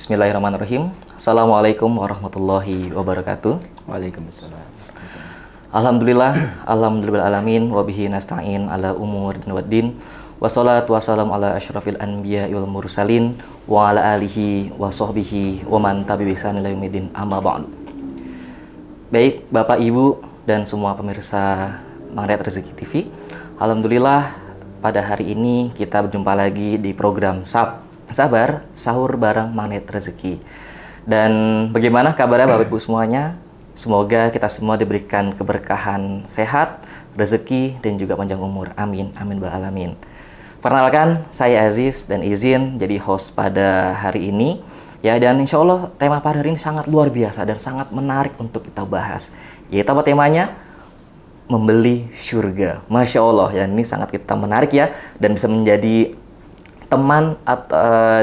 Bismillahirrahmanirrahim. Assalamualaikum warahmatullahi wabarakatuh. Waalaikumsalam. Alhamdulillah, wabihi nasta'in ala umur dan waddin. Wassalatu wassalamu ala asyrafil anbiya wal mursalin wa ala alihi wa sahbihi wa man tabi'ihim bi ihsan ila yaumil amma ba'du. Baik, Bapak, Ibu, dan semua pemirsa Magnet Rezeki TV. Alhamdulillah, pada hari ini kita berjumpa lagi di program Sabar Sahur bareng Magnet Rezeki. Dan bagaimana kabarnya Bapak Ibu semuanya? Semoga kita semua diberikan keberkahan sehat, rezeki, dan juga panjang umur. Amin, amin, alamin. Perkenalkan, saya Aziz dan izin jadi host pada hari ini. Ya, dan insya Allah tema pada hari ini sangat luar biasa dan sangat menarik untuk kita bahas. Yaitu apa temanya? Membeli surga. Masya Allah, ya ini sangat kita menarik ya, dan bisa menjadi teman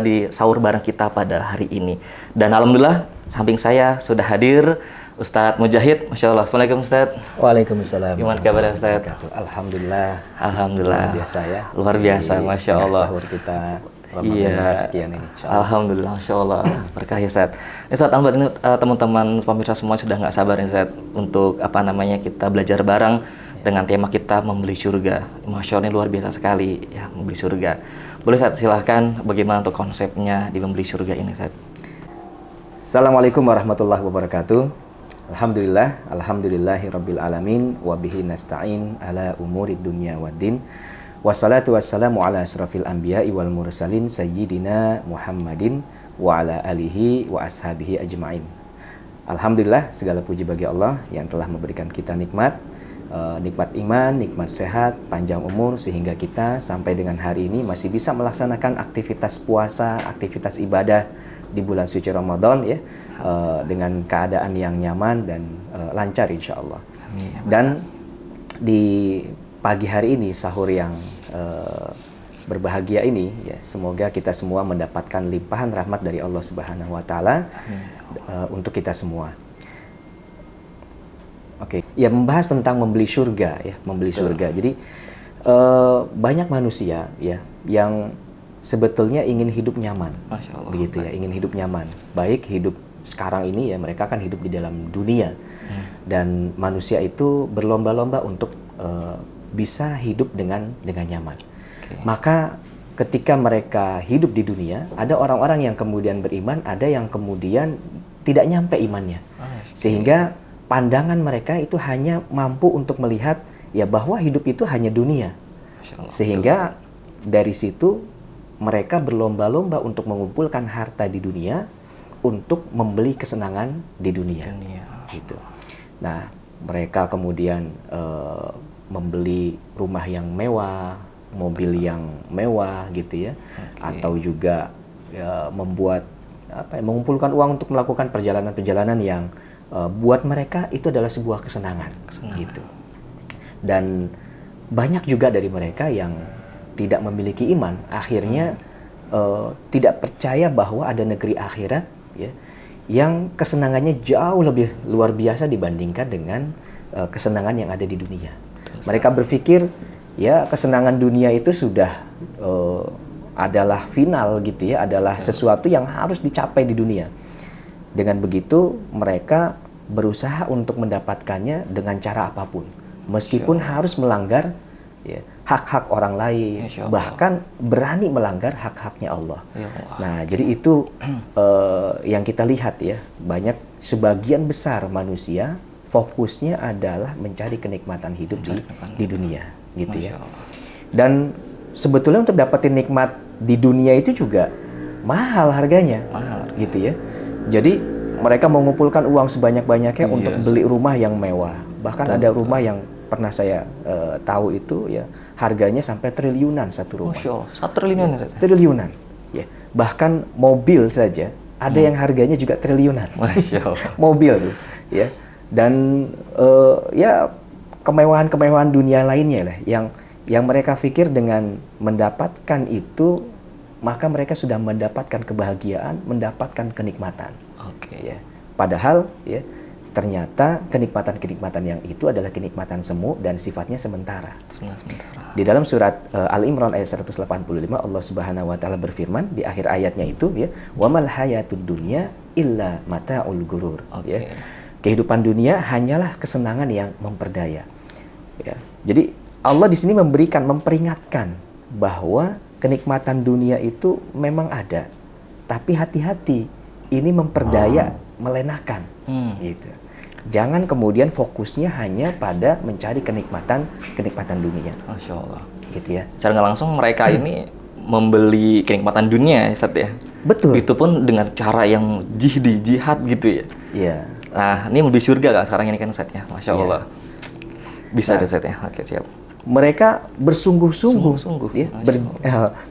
di sahur bareng kita pada hari ini. Dan alhamdulillah, samping saya sudah hadir Ustadz Mujahid. Masya Allah. Assalamualaikum Ustadz. Waalaikumsalam. Gimana kabarnya Ustadz? Alhamdulillah. Alhamdullah. Luar biasa ya. Luar biasa, Masya Allah. Sahur kita Iya. sekian ini. Alhamdulillah, Masya Allah. Berkah ya Ustadz. Ini Ustadz, ini teman-teman pemirsa semua sudah nggak sabar nih Ustadz untuk kita belajar bareng dengan tema kita membeli surga. Masya Allah, ini luar biasa sekali ya, membeli surga. Boleh Ustadz, silahkan bagaimana untuk konsepnya di membeli surga ini Ustadz? Assalamualaikum warahmatullahi wabarakatuh. Alhamdulillahirabbil alamin wa bihi nasta'in ala umurid dunya waddin. Wassalatu wassalamu ala asyrafil anbiya'i wal mursalin sayyidina Muhammadin wa ala alihi wa ashabihi ajma'in. Alhamdulillah, segala puji bagi Allah yang telah memberikan kita nikmat iman, nikmat sehat, panjang umur, sehingga kita sampai dengan hari ini masih bisa melaksanakan aktivitas puasa, aktivitas ibadah di bulan suci Ramadan ya, dengan keadaan yang nyaman dan lancar insya Allah. Amin. Dan di pagi hari ini, sahur yang berbahagia ini ya, semoga kita semua mendapatkan limpahan rahmat dari Allah Subhanahu wa taala untuk kita semua. Oke, ya, membahas tentang membeli surga ya, membeli surga. Jadi banyak manusia ya yang sebetulnya ingin hidup nyaman, Masya Allah, begitu ya, ingin hidup nyaman. Baik hidup sekarang ini ya, mereka kan hidup di dalam dunia dan manusia itu berlomba-lomba untuk bisa hidup dengan nyaman. Okay. Maka ketika mereka hidup di dunia, ada orang-orang yang kemudian beriman, ada yang kemudian tidak nyampe imannya, sehingga pandangan mereka itu hanya mampu untuk melihat ya bahwa hidup itu hanya dunia. Sehingga dari situ mereka berlomba-lomba untuk mengumpulkan harta di dunia untuk membeli kesenangan di dunia. Gitu. Nah, mereka kemudian membeli rumah yang mewah, mobil yang mewah gitu ya. Atau juga membuat mengumpulkan uang untuk melakukan perjalanan-perjalanan yang buat mereka itu adalah sebuah kesenangan. Gitu. Dan banyak juga dari mereka yang tidak memiliki iman, akhirnya tidak percaya bahwa ada negeri akhirat ya, yang kesenangannya jauh lebih luar biasa dibandingkan dengan kesenangan yang ada di dunia. Mereka berpikir ya kesenangan dunia itu sudah adalah final gitu ya, adalah sesuatu yang harus dicapai di dunia. Dengan begitu mereka berusaha untuk mendapatkannya dengan cara apapun, meskipun harus melanggar ya, hak-hak orang lain, bahkan berani melanggar hak-haknya Allah. Nah, jadi itu yang kita lihat ya, banyak sebagian besar manusia fokusnya adalah mencari kenikmatan hidup di dunia, gitu ya. Dan sebetulnya untuk dapetin nikmat di dunia itu juga mahal harganya, gitu ya. Jadi mereka mengumpulkan uang sebanyak-banyaknya untuk beli rumah yang mewah. Bahkan ada rumah yang pernah saya tahu itu ya, harganya sampai triliunan satu rumah. Masya Allah, 1 triliunan ya? Triliunan, ya. Bahkan mobil saja ada yang harganya juga triliunan. Masya Allah. Mobil, ya. Dan ya kemewahan-kemewahan dunia lainnya lah, yang mereka pikir dengan mendapatkan itu maka mereka sudah mendapatkan kebahagiaan, mendapatkan kenikmatan. Oke. Ya. Padahal ya ternyata kenikmatan-kenikmatan yang itu adalah kenikmatan semu dan sifatnya sementara. Sementara. Di dalam surat Al-Imran ayat 185 Allah Subhanahu wa taala berfirman di akhir ayatnya itu ya, "Wamal hayatud dunya illa mata'ul gurur." Ya. Kehidupan dunia hanyalah kesenangan yang memperdaya. Ya. Jadi Allah di sini memperingatkan bahwa kenikmatan dunia itu memang ada, tapi hati-hati, ini memperdaya, melenakan, gitu. Jangan kemudian fokusnya hanya pada mencari kenikmatan dunia. Masya Allah. Gitu ya. Secara nggak langsung mereka ini membeli kenikmatan dunia, Ustaz ya. Betul. Itu pun dengan cara yang jihad gitu ya. Iya. Nah, ini lebih surga kan sekarang ini kan Ustaz ya. Masya Allah. Bisa Ustaz ya. Oke, siap. Mereka bersungguh-sungguh. Ya,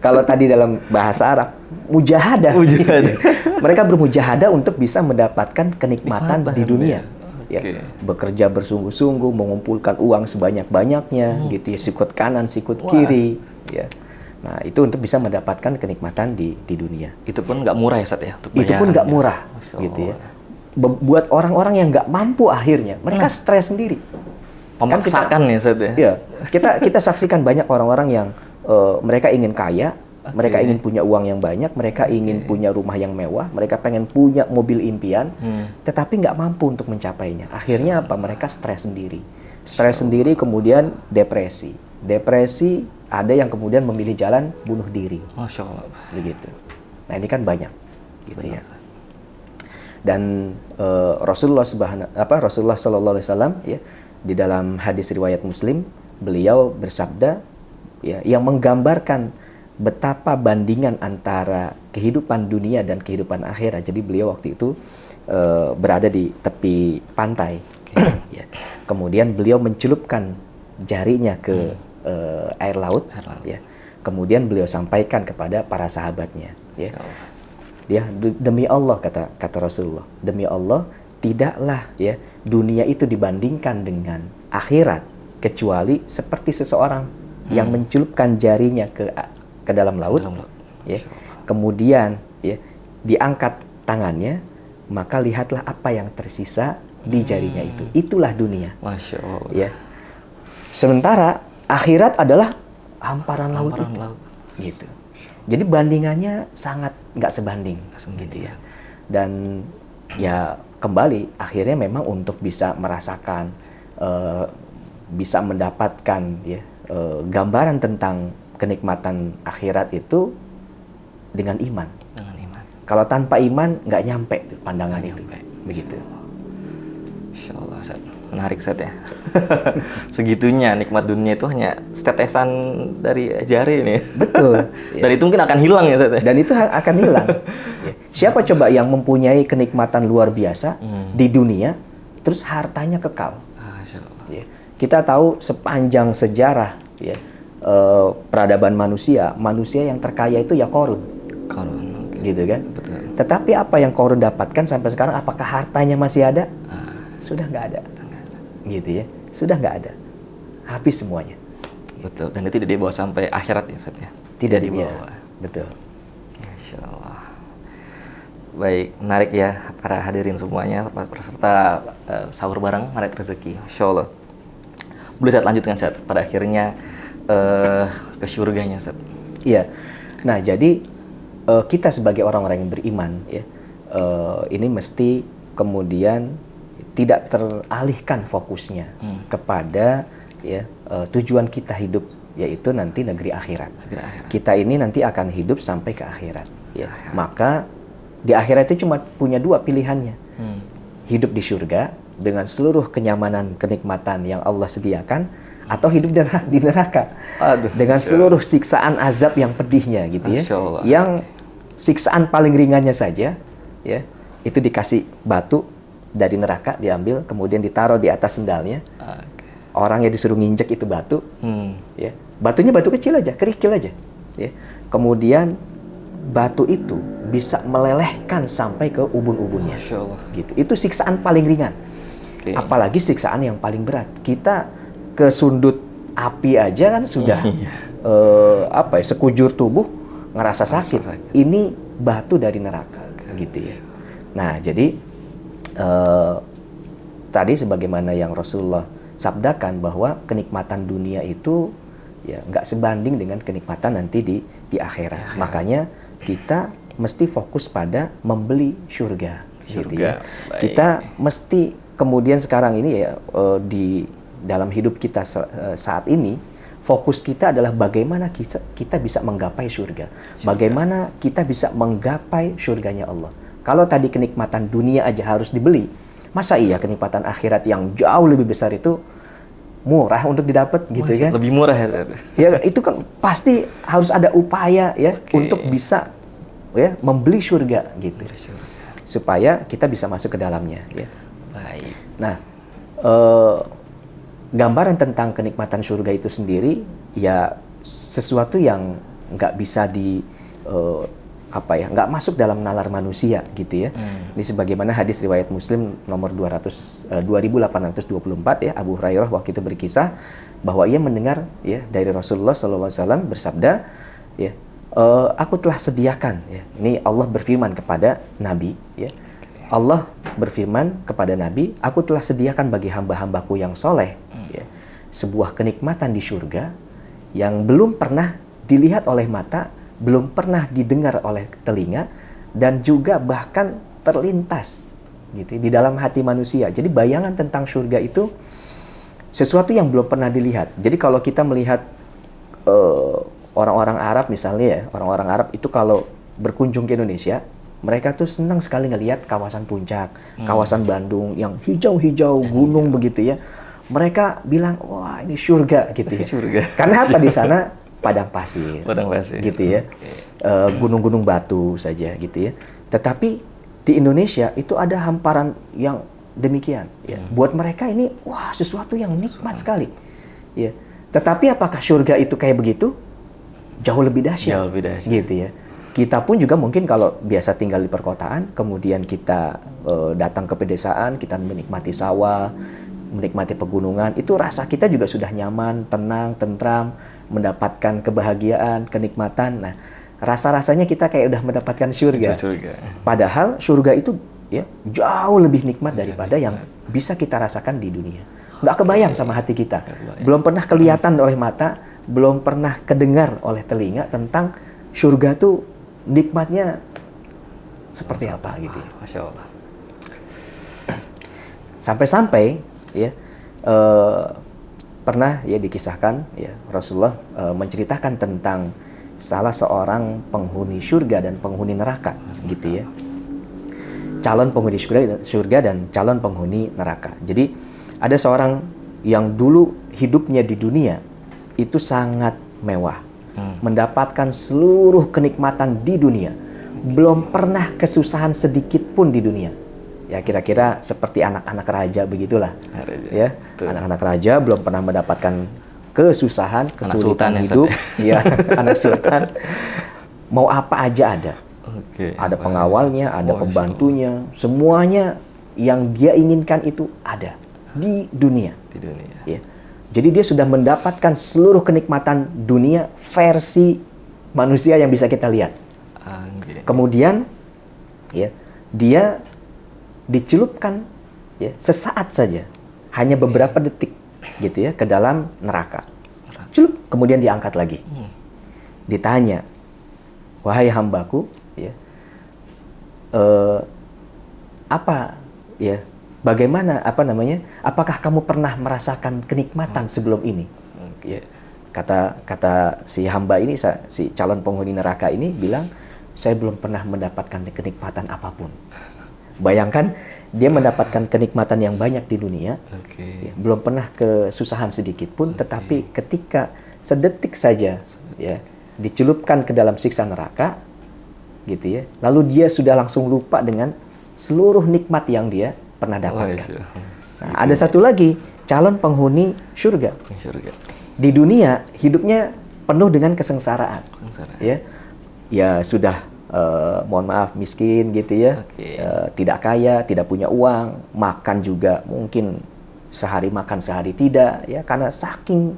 kalau tadi dalam bahasa Arab, mujahadah. Mereka bermujahadah untuk bisa mendapatkan kenikmatan di dunia. Ya, bekerja bersungguh-sungguh, mengumpulkan uang sebanyak-banyaknya, gitu ya, sikut kanan, sikut kiri. Ya. Nah, itu untuk bisa mendapatkan kenikmatan di dunia. Itu pun nggak murah ya, Ustaz ya? Itu pun nggak murah, gitu ya. Buat orang-orang yang nggak mampu akhirnya, mereka stres sendiri. Memaksakan ya, Ustaz ya? Iya, kita saksikan banyak orang-orang yang mereka ingin kaya, mereka ingin punya uang yang banyak, mereka ingin punya rumah yang mewah, mereka pengen punya mobil impian, tetapi nggak mampu untuk mencapainya. Akhirnya apa? Mereka stres sendiri. Stres sendiri, kemudian depresi. Depresi, ada yang kemudian memilih jalan bunuh diri. Masya Allah. Begitu. Nah, ini kan banyak, gitu ya. Dan Rasulullah Sallallahu Alaihi Wasallam ya, di dalam hadis riwayat Muslim, beliau bersabda ya, yang menggambarkan betapa bandingan antara kehidupan dunia dan kehidupan akhirat. Jadi beliau waktu itu berada di tepi pantai. Ya. Kemudian beliau mencelupkan jarinya ke air laut. Ya. Kemudian beliau sampaikan kepada para sahabatnya. Ya. Dia, demi Allah, kata Rasulullah, demi Allah, tidaklah ya dunia itu dibandingkan dengan akhirat kecuali seperti seseorang yang mencelupkan jarinya ke dalam laut, ya. Kemudian ya diangkat tangannya, maka lihatlah apa yang tersisa di jarinya itu. Itulah dunia. Masya Allah. Ya. Sementara akhirat adalah hamparan laut itu. Gitu. Jadi bandingannya sangat nggak sebanding, gitu ya. Dan ya kembali akhirnya memang untuk bisa merasakan, bisa mendapatkan ya gambaran tentang kenikmatan akhirat itu dengan iman. Kalau tanpa iman nggak nyampe pandangan itu, begitu. Insya Allah, Ustaz. Menarik, Ustaz ya. Segitunya nikmat dunia itu hanya setetesan dari jari ini. Betul. Dan itu mungkin akan hilang ya, Ustaz ya. Dan itu akan hilang. Ya. Siapa coba yang mempunyai kenikmatan luar biasa di dunia, terus hartanya kekal? Ya. Kita tahu sepanjang sejarah ya, peradaban manusia yang terkaya itu ya Qarun. Gitu kan? Betul. Tetapi apa yang Qarun dapatkan sampai sekarang, apakah hartanya masih ada? Sudah nggak ada. Gitu ya. Sudah nggak ada. Habis semuanya. Betul. Dan itu tidak dibawa sampai akhirat ya, Ustaz ya? Tidak dibawa. Betul. Insya Allah. Baik, menarik ya para hadirin semuanya, peserta sahur bareng Maret Rezeki. Insya Allah. Boleh saya lanjutkan, Ustaz? Pada akhirnya ke surganya, Ustaz. Iya. Nah, jadi kita sebagai orang-orang yang beriman ya, ini mesti kemudian tidak teralihkan fokusnya kepada ya tujuan kita hidup, yaitu nanti negeri akhirat. Kita ini nanti akan hidup sampai ke akhirat ya. Maka di akhirat itu cuma punya dua pilihannya. Hidup di surga dengan seluruh kenyamanan, kenikmatan yang Allah sediakan, atau hidup di neraka dengan seluruh siksaan azab yang pedihnya gitu ya. Yang siksaan paling ringannya saja ya, itu dikasih batu dari neraka, diambil kemudian ditaruh di atas sendalnya. Orangnya disuruh nginjek itu batu. Ya. Batunya batu kecil aja, kerikil aja. Ya. Kemudian batu itu bisa melelehkan sampai ke ubun-ubunnya. Gitu. Itu siksaan paling ringan. Apalagi siksaan yang paling berat. Kita ke sundut api aja kan sudah sekujur tubuh ngerasa sakit. Ini batu dari neraka, gitu ya. Nah, jadi tadi sebagaimana yang Rasulullah sabdakan bahwa kenikmatan dunia itu ya nggak sebanding dengan kenikmatan nanti di akhirat. Makanya kita mesti fokus pada membeli surga. Gitu ya. Baik. Kita mesti kemudian sekarang ini ya di dalam hidup kita saat ini fokus kita adalah bagaimana kita bisa menggapai surga. Bagaimana kita bisa menggapai surganya Allah. Kalau tadi kenikmatan dunia aja harus dibeli, masa iya kenikmatan akhirat yang jauh lebih besar itu murah untuk didapat gitu kan? Lebih murah ya. Ya itu kan pasti harus ada upaya ya untuk bisa ya membeli surga gitu. Supaya kita bisa masuk ke dalamnya ya. Baik. Nah, gambaran tentang kenikmatan surga itu sendiri ya sesuatu yang nggak bisa nggak masuk dalam nalar manusia gitu ya. Ini sebagaimana hadis riwayat Muslim nomor 2824 ya, Abu Hurairah waktu itu berkisah bahwa ia mendengar ya dari Rasulullah SAW bersabda ya, aku telah sediakan ya. Ini Allah berfirman kepada Nabi ya. Allah berfirman kepada Nabi, aku telah sediakan bagi hamba-hambaku yang soleh ya, sebuah kenikmatan di surga yang belum pernah dilihat oleh mata, belum pernah didengar oleh telinga, dan juga bahkan terlintas gitu di dalam hati manusia. Jadi bayangan tentang surga itu sesuatu yang belum pernah dilihat. Jadi kalau kita melihat orang-orang Arab misalnya ya, orang-orang Arab itu kalau berkunjung ke Indonesia, mereka tuh senang sekali ngelihat kawasan Puncak, kawasan Bandung yang hijau-hijau, gunung begitu ya. Mereka bilang, wah ini surga gitu ya. Surga. Karena apa di sana? Padang pasir. Padang pasir. Gitu ya. Gunung-gunung batu saja gitu ya. Tetapi di Indonesia itu ada hamparan yang demikian. Ya. Buat mereka ini, wah sesuatu yang nikmat sekali. Ya. Tetapi apakah surga itu kayak begitu? Jauh lebih dahsyat. Jauh lebih dahsyat. Gitu ya. Kita pun juga mungkin kalau biasa tinggal di perkotaan, kemudian kita datang ke pedesaan, kita menikmati sawah, menikmati pegunungan, itu rasa kita juga sudah nyaman, tenang, tentram, mendapatkan kebahagiaan, kenikmatan. Nah, rasa-rasanya kita kayak udah mendapatkan surga. Padahal surga itu ya jauh lebih nikmat daripada yang bisa kita rasakan di dunia. Nggak kebayang sama hati kita. Belum pernah kelihatan oleh mata, belum pernah kedengar oleh telinga tentang surga tuh nikmatnya seperti apa gitu ya. Masya Allah. Sampai-sampai ya pernah ya dikisahkan ya Rasulullah menceritakan tentang salah seorang penghuni surga dan penghuni neraka gitu ya. Calon penghuni surga dan calon penghuni neraka. Jadi ada seorang yang dulu hidupnya di dunia itu sangat mewah. Mendapatkan seluruh kenikmatan di dunia, belum pernah kesusahan sedikit pun di dunia. Ya kira-kira seperti anak-anak raja begitulah. Ya, anak-anak raja belum pernah mendapatkan kesusahan, kesulitan hidup. Ya, anak sultan. Mau apa aja ada. Ada pengawalnya, ada pembantunya, semuanya yang dia inginkan itu ada di dunia. Di dunia. Ya. Jadi dia sudah mendapatkan seluruh kenikmatan dunia versi manusia yang bisa kita lihat. Kemudian ya, dia dicelupkan ya, sesaat saja, hanya beberapa detik gitu ya ke dalam neraka. Celup, kemudian diangkat lagi. Ditanya, wahai hambaku, ya, bagaimana apakah kamu pernah merasakan kenikmatan sebelum ini? Ya, kata si hamba ini, si calon penghuni neraka ini bilang, saya belum pernah mendapatkan kenikmatan apapun. Bayangkan dia mendapatkan kenikmatan yang banyak di dunia, ya, belum pernah kesusahan sedikit pun, tetapi ketika sedetik saja ya dicelupkan ke dalam siksa neraka, gitu ya, lalu dia sudah langsung lupa dengan seluruh nikmat yang dia pernah dapatkan. Nah, ada satu lagi calon penghuni surga. Di dunia hidupnya penuh dengan kesengsaraan. Ya sudah mohon maaf miskin gitu ya, tidak kaya, tidak punya uang, makan juga mungkin sehari makan sehari tidak ya, karena saking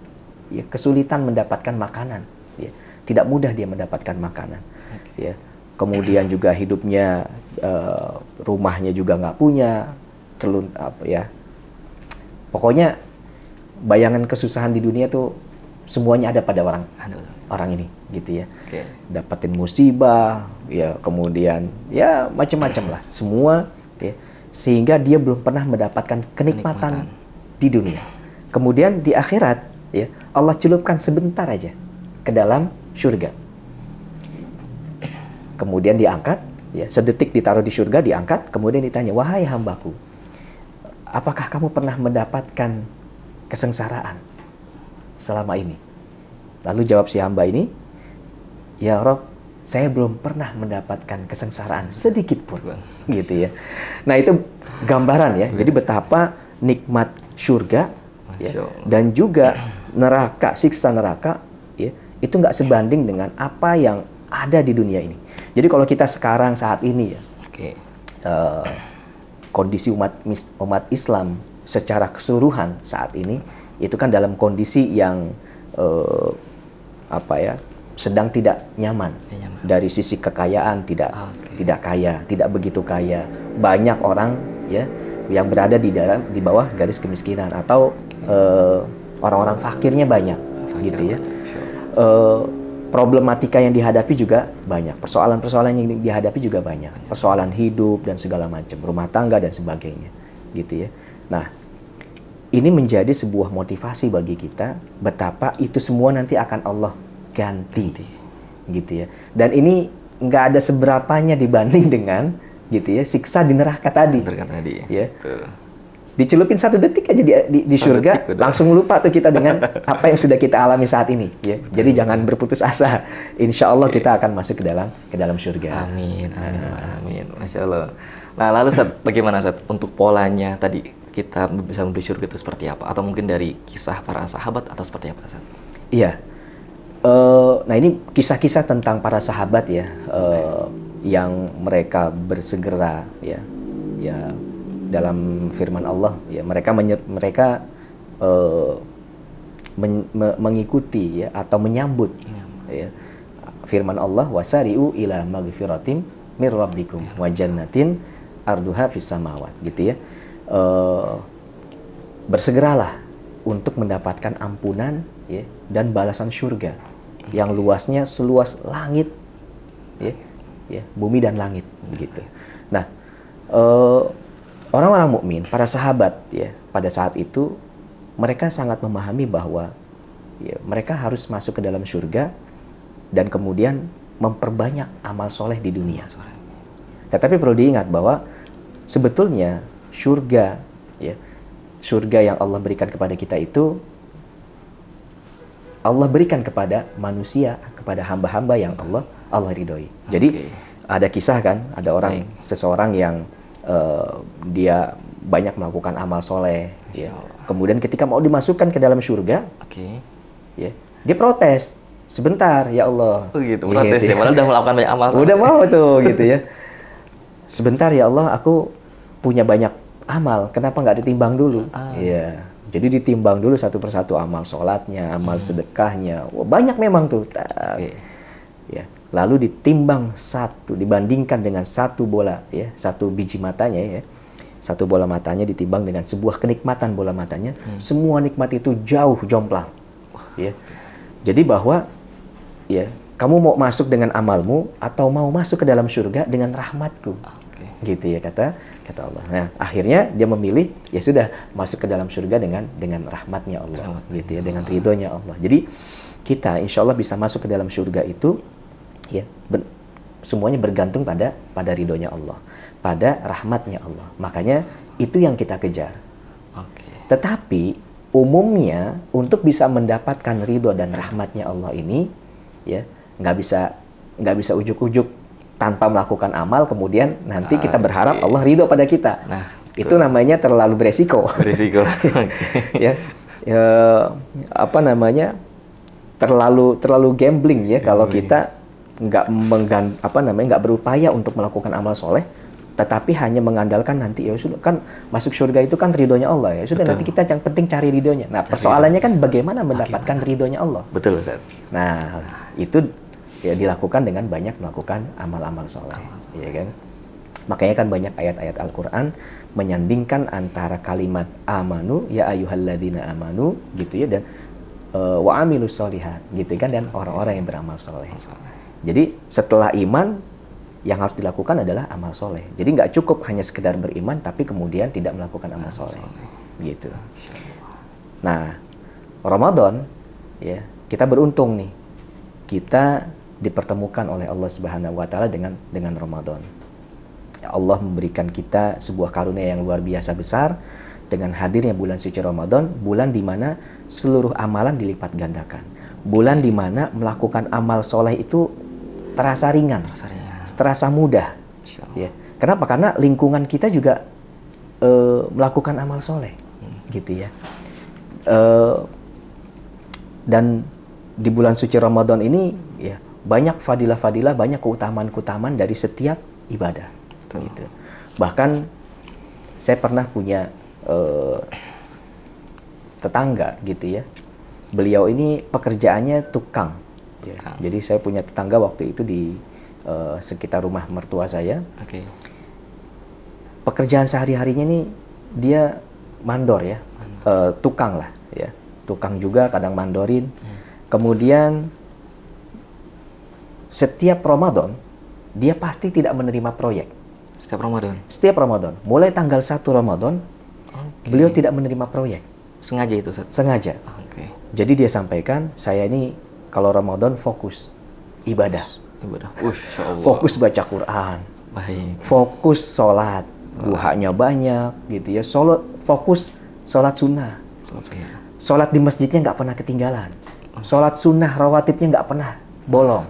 ya, kesulitan mendapatkan makanan. Ya, tidak mudah dia mendapatkan makanan. Ya, kemudian juga hidupnya rumahnya juga nggak punya. Pokoknya bayangan kesusahan di dunia tuh semuanya ada pada orang ini gitu ya. Oke. Dapatin musibah, ya kemudian ya macam-macam lah, semua ya, sehingga dia belum pernah mendapatkan kenikmatan di dunia. Kemudian di akhirat ya Allah celupkan sebentar aja ke dalam surga. Kemudian diangkat, ya sedetik ditaruh di surga, diangkat, kemudian ditanya, wahai hambaku, apakah kamu pernah mendapatkan kesengsaraan selama ini? Lalu jawab si hamba ini, ya Rob, saya belum pernah mendapatkan kesengsaraan sedikit pun, gitu ya. Nah itu gambaran ya, jadi betapa nikmat surga ya, dan juga neraka, siksa neraka, ya, itu nggak sebanding dengan apa yang ada di dunia ini. Jadi kalau kita sekarang saat ini ya, kondisi umat Islam secara keseluruhan saat ini itu kan dalam kondisi yang sedang tidak nyaman. Dari sisi kekayaan tidak kaya, tidak begitu kaya. Banyak orang ya yang berada di bawah garis kemiskinan atau orang-orang fakirnya banyak, gitu ya. Problematika yang dihadapi juga banyak, persoalan-persoalan yang dihadapi juga banyak, persoalan hidup dan segala macam, rumah tangga dan sebagainya, gitu ya. Nah, ini menjadi sebuah motivasi bagi kita betapa itu semua nanti akan Allah ganti. Gitu ya. Dan ini nggak ada seberapanya dibanding dengan gitu ya siksa di neraka tadi. Ya. Dicelupin 1 detik aja di surga, langsung lupa tuh kita dengan apa yang sudah kita alami saat ini. Ya. Jadi jangan berputus asa. Insya Allah kita akan masuk ke dalam surga. Amin, amin. Masya Allah. Nah lalu Ustaz, bagaimana Ustaz untuk polanya tadi kita bisa membeli surga itu seperti apa? Atau mungkin dari kisah para sahabat atau seperti apa Ustaz? Iya. Nah ini kisah-kisah tentang para sahabat ya, yang mereka bersegera ya dalam firman Allah ya, mereka mengikuti ya atau menyambut ya firman Allah, wasari'u ila maghfiratin mir rabbikum wa jannatin arduha fis samawat, gitu ya. Bersegeralah untuk mendapatkan ampunan ya dan balasan surga yang luasnya seluas langit ya bumi dan langit, begitu. Nah, orang-orang mukmin, para sahabat ya pada saat itu mereka sangat memahami bahwa ya, mereka harus masuk ke dalam surga dan kemudian memperbanyak amal soleh di dunia. Tetapi perlu diingat bahwa sebetulnya surga yang Allah berikan kepada kita itu Allah berikan kepada manusia, kepada hamba-hamba yang Allah ridhoi. Jadi ada kisah kan, ada seseorang yang dia banyak melakukan amal soleh, ya. Kemudian ketika mau dimasukkan ke dalam surga, ya, dia protes, sebentar ya Allah. Oh gitu, protes ya, malah udah melakukan banyak amal soleh. Udah mau tuh, gitu ya. Sebentar ya Allah, aku punya banyak amal, kenapa nggak ditimbang dulu? Ya, jadi ditimbang dulu satu persatu amal sholatnya, amal sedekahnya, wah, banyak memang tuh. Ya. Lalu ditimbang dibandingkan dengan satu bola ya, satu biji matanya ya, satu bola matanya ditimbang dengan sebuah kenikmatan bola matanya, semua nikmat itu jauh jomplang ya. Jadi bahwa ya kamu mau masuk dengan amalmu atau mau masuk ke dalam surga dengan rahmatku, gitu ya kata Allah. Nah akhirnya dia memilih ya sudah masuk ke dalam surga dengan rahmatnya Allah, gitu ya, dengan ridhonya Allah. Jadi kita insya Allah bisa masuk ke dalam surga itu ya, semuanya bergantung pada ridhonya Allah, pada rahmatnya Allah. Makanya itu yang kita kejar. Tetapi umumnya untuk bisa mendapatkan ridho dan rahmatnya Allah ini ya nggak bisa ujuk-ujuk tanpa melakukan amal kemudian nanti kita berharap Allah ridho pada kita. Nah, itu namanya terlalu beresiko. Ya, terlalu gambling ya kalau kita nggak berupaya untuk melakukan amal soleh, tetapi hanya mengandalkan nanti ya sudah kan masuk surga itu kan ridhonya Allah ya sudah. Betul. Nanti kita yang penting cari ridhonya. Nah persoalannya kan bagaimana mendapatkan ridhonya Allah. Betul Ustaz. Nah itu ya dilakukan dengan banyak melakukan amal-amal soleh, ya kan. Makanya kan banyak ayat-ayat Al-Quran menyandingkan antara kalimat amanu, ya ayyuhalladzina amanu gitu ya, dan wa amilus sholihat gitu kan, dan orang-orang yang beramal soleh. Jadi setelah iman yang harus dilakukan adalah amal soleh. Jadi nggak cukup hanya sekedar beriman tapi kemudian tidak melakukan amal soleh gitu. Nah, Ramadan ya, kita beruntung nih, kita dipertemukan oleh Allah Subhanahu wa taala dengan Ramadan. Allah memberikan kita sebuah karunia yang luar biasa besar dengan hadirnya bulan suci Ramadan, bulan di mana seluruh amalan dilipat gandakan. Bulan di mana melakukan amal soleh itu terasa ringan, terasa mudah. Ya. Kenapa? Karena lingkungan kita juga melakukan amal soleh, gitu ya. Dan di bulan suci Ramadan ini ya banyak fadilah-fadilah, banyak keutamaan-keutamaan dari setiap ibadah. Gitu. Bahkan saya pernah punya tetangga gitu ya. Beliau ini pekerjaannya tukang. Ya. Jadi saya punya tetangga waktu itu di sekitar rumah mertua saya. Pekerjaan sehari-harinya nih dia mandor ya, tukang lah ya. Tukang juga kadang mandorin. Kemudian setiap Ramadan dia pasti tidak menerima proyek. Setiap Ramadan. Mulai tanggal 1 Ramadan, beliau tidak menerima proyek. Sengaja itu, Ustaz? Sengaja. Jadi dia sampaikan, saya ini kalau Ramadan fokus ibadah. Fokus baca Quran. Baik. Fokus sholat. Duhanya banyak gitu ya. Fokus sholat sunnah. Sholat di masjidnya nggak pernah ketinggalan. Sholat sunnah rawatibnya nggak pernah bolong.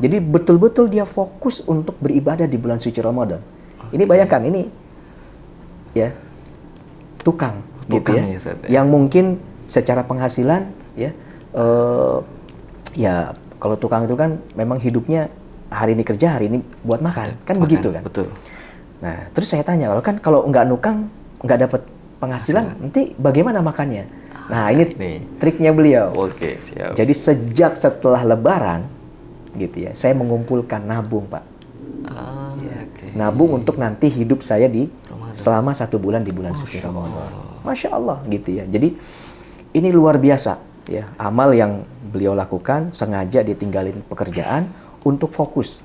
Jadi betul-betul dia fokus untuk beribadah di bulan suci Ramadan. Ini bayangkan, ini ya tukang gitu ya, yang mungkin secara penghasilan ya, ya kalau tukang itu kan memang hidupnya hari ini kerja, hari ini buat makan, kan begitu kan. Betul. Nah, terus saya tanya, kalau nggak nukang, nggak dapat penghasilan, nanti bagaimana makannya? Nah, ini triknya beliau. Oke, siap. Jadi sejak setelah Lebaran gitu ya, saya mengumpulkan nabung, Pak. Nabung untuk nanti hidup saya di selama 1 bulan di bulan suci Ramadan. Masya Allah gitu ya. Jadi ini luar biasa ya, amal yang beliau lakukan, sengaja ditinggalin pekerjaan untuk fokus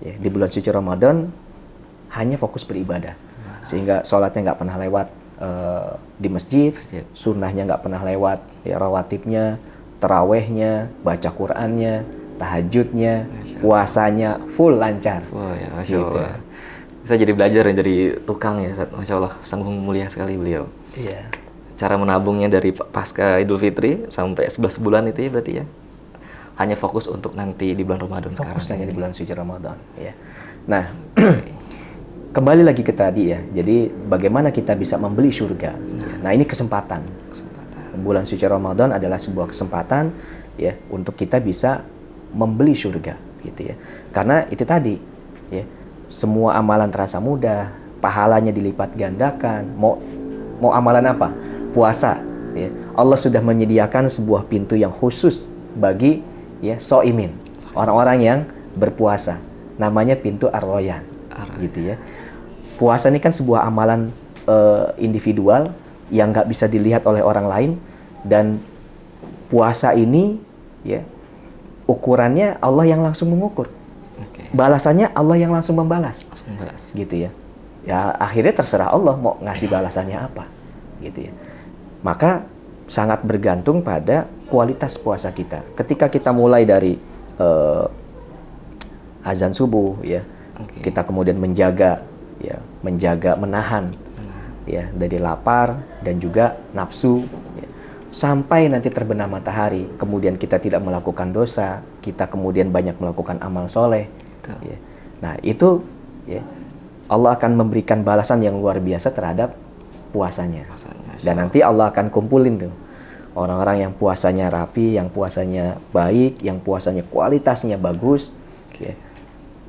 ya, di bulan suci Ramadan hanya fokus beribadah, sehingga sholatnya nggak pernah lewat di masjid, sunnahnya nggak pernah lewat ya, rawatibnya, tarawehnya, baca Qurannya, tahajudnya, puasanya full lancar. Ya, Masya Allah. Bisa jadi belajar ya, jadi tukang ya, Masya Allah. Sanggup mulia sekali beliau. Iya. Cara menabungnya dari pasca Idul Fitri sampai 11 bulan itu ya berarti ya. Hanya fokus untuk nanti di bulan Ramadan. Fokus hanya di bulan suci Ramadan. Ya. Nah, kembali lagi ke tadi ya. Jadi bagaimana kita bisa membeli surga. Nah, ini kesempatan. Bulan suci Ramadan adalah sebuah kesempatan ya untuk kita bisa membeli surga gitu ya. Karena itu tadi ya, semua amalan terasa mudah, pahalanya dilipat gandakan. Mau amalan apa? Puasa ya. Allah sudah menyediakan sebuah pintu yang khusus bagi ya shaimin, orang-orang yang berpuasa. Namanya pintu Ar-Rayyan gitu ya. Puasa ini kan sebuah amalan individual yang nggak bisa dilihat oleh orang lain, dan puasa ini ya ukurannya Allah yang langsung mengukur. Balasannya Allah yang langsung membalas. Gitu ya. Ya akhirnya terserah Allah mau ngasih balasannya apa. Gitu ya. Maka sangat bergantung pada kualitas puasa kita. Ketika kita mulai dari azan subuh ya, kita kemudian menjaga menahan ya dari lapar dan juga nafsu ya, sampai nanti terbenam matahari, kemudian kita tidak melakukan dosa, kita kemudian banyak melakukan amal soleh ya. Nah itu ya, Allah akan memberikan balasan yang luar biasa terhadap puasanya. Dan nanti Allah akan kumpulin tuh orang-orang yang puasanya rapi, yang puasanya baik, yang puasanya kualitasnya bagus ya.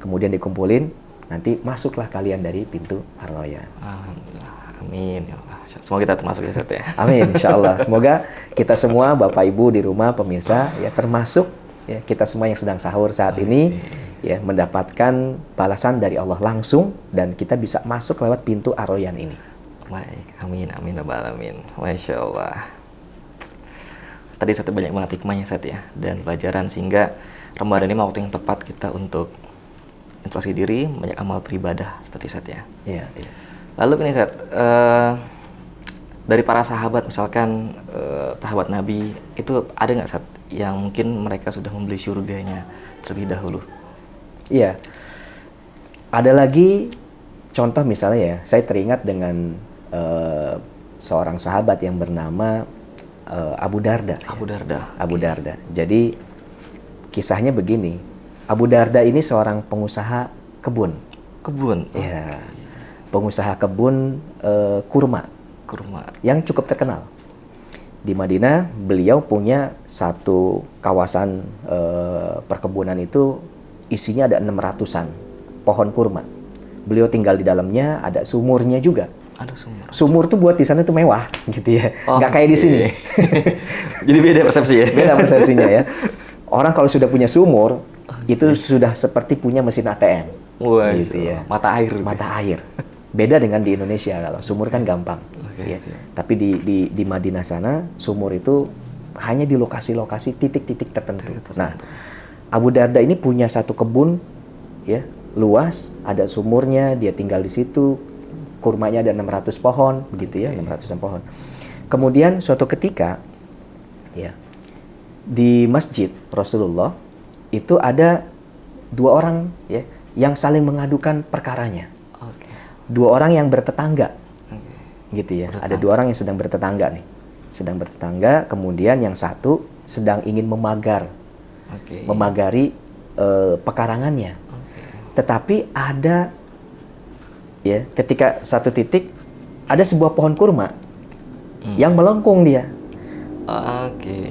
Kemudian dikumpulin, nanti masuklah kalian dari pintu Ar-Rayyan. Alhamdulillah. Amin ya Allah. Semoga kita termasuk ya, Ustaz ya. Amin, insyaallah. Semoga kita semua Bapak Ibu di rumah pemirsa ya, termasuk ya kita semua yang sedang sahur saat ini ya, mendapatkan balasan dari Allah langsung, dan kita bisa masuk lewat pintu Ar-Rayyan ini. Baik, amin amin rabbal alamin. Masya Allah. Tadi Ustaz banyak banget hikmahnya Ustaz ya, dan pelajaran, sehingga Ramadan ini waktu yang tepat kita untuk introspeksi diri, banyak amal beribadah seperti Ustaz ya. Iya, iya. Lalu ini Ustaz, dari para sahabat misalkan, sahabat Nabi itu ada nggak Ustaz yang mungkin mereka sudah membeli surganya terlebih dahulu? Iya. Ada lagi contoh misalnya ya, saya teringat dengan seorang sahabat yang bernama Abu Darda. Abu Darda. Abu Darda. Jadi kisahnya begini, Abu Darda ini seorang pengusaha kebun. Kebun. Ya, pengusaha kebun kurma yang cukup terkenal. Di Madinah, beliau punya satu kawasan perkebunan itu isinya ada 600-an pohon kurma. Beliau tinggal di dalamnya, ada sumurnya juga. Ada sumur. Sumur tuh buat di sana tuh mewah gitu ya. Nggak kayak di sini. Jadi beda persepsi ya? Beda persepsinya ya. Orang kalau sudah punya sumur, itu sudah seperti punya mesin ATM. Wah, gitu ya. Mata air. Mata air. Beda dengan di Indonesia, kalau sumur kan gampang. Ya. Tapi di Madinah sana, sumur itu hanya di lokasi-lokasi titik-titik tertentu. Nah, Abu Darda ini punya satu kebun ya, luas, ada sumurnya, dia tinggal di situ. Kurmanya ada 600 pohon, begitu ya, 600-an pohon. Kemudian suatu ketika ya, di masjid Rasulullah itu ada dua orang ya yang saling mengadukan perkaranya. Dua orang yang bertetangga. Gitu ya. Ada dua orang yang sedang bertetangga nih. Sedang bertetangga, kemudian yang satu sedang ingin memagari pekarangannya. Tetapi ada ya, ketika satu titik ada sebuah pohon kurma yang melengkung dia.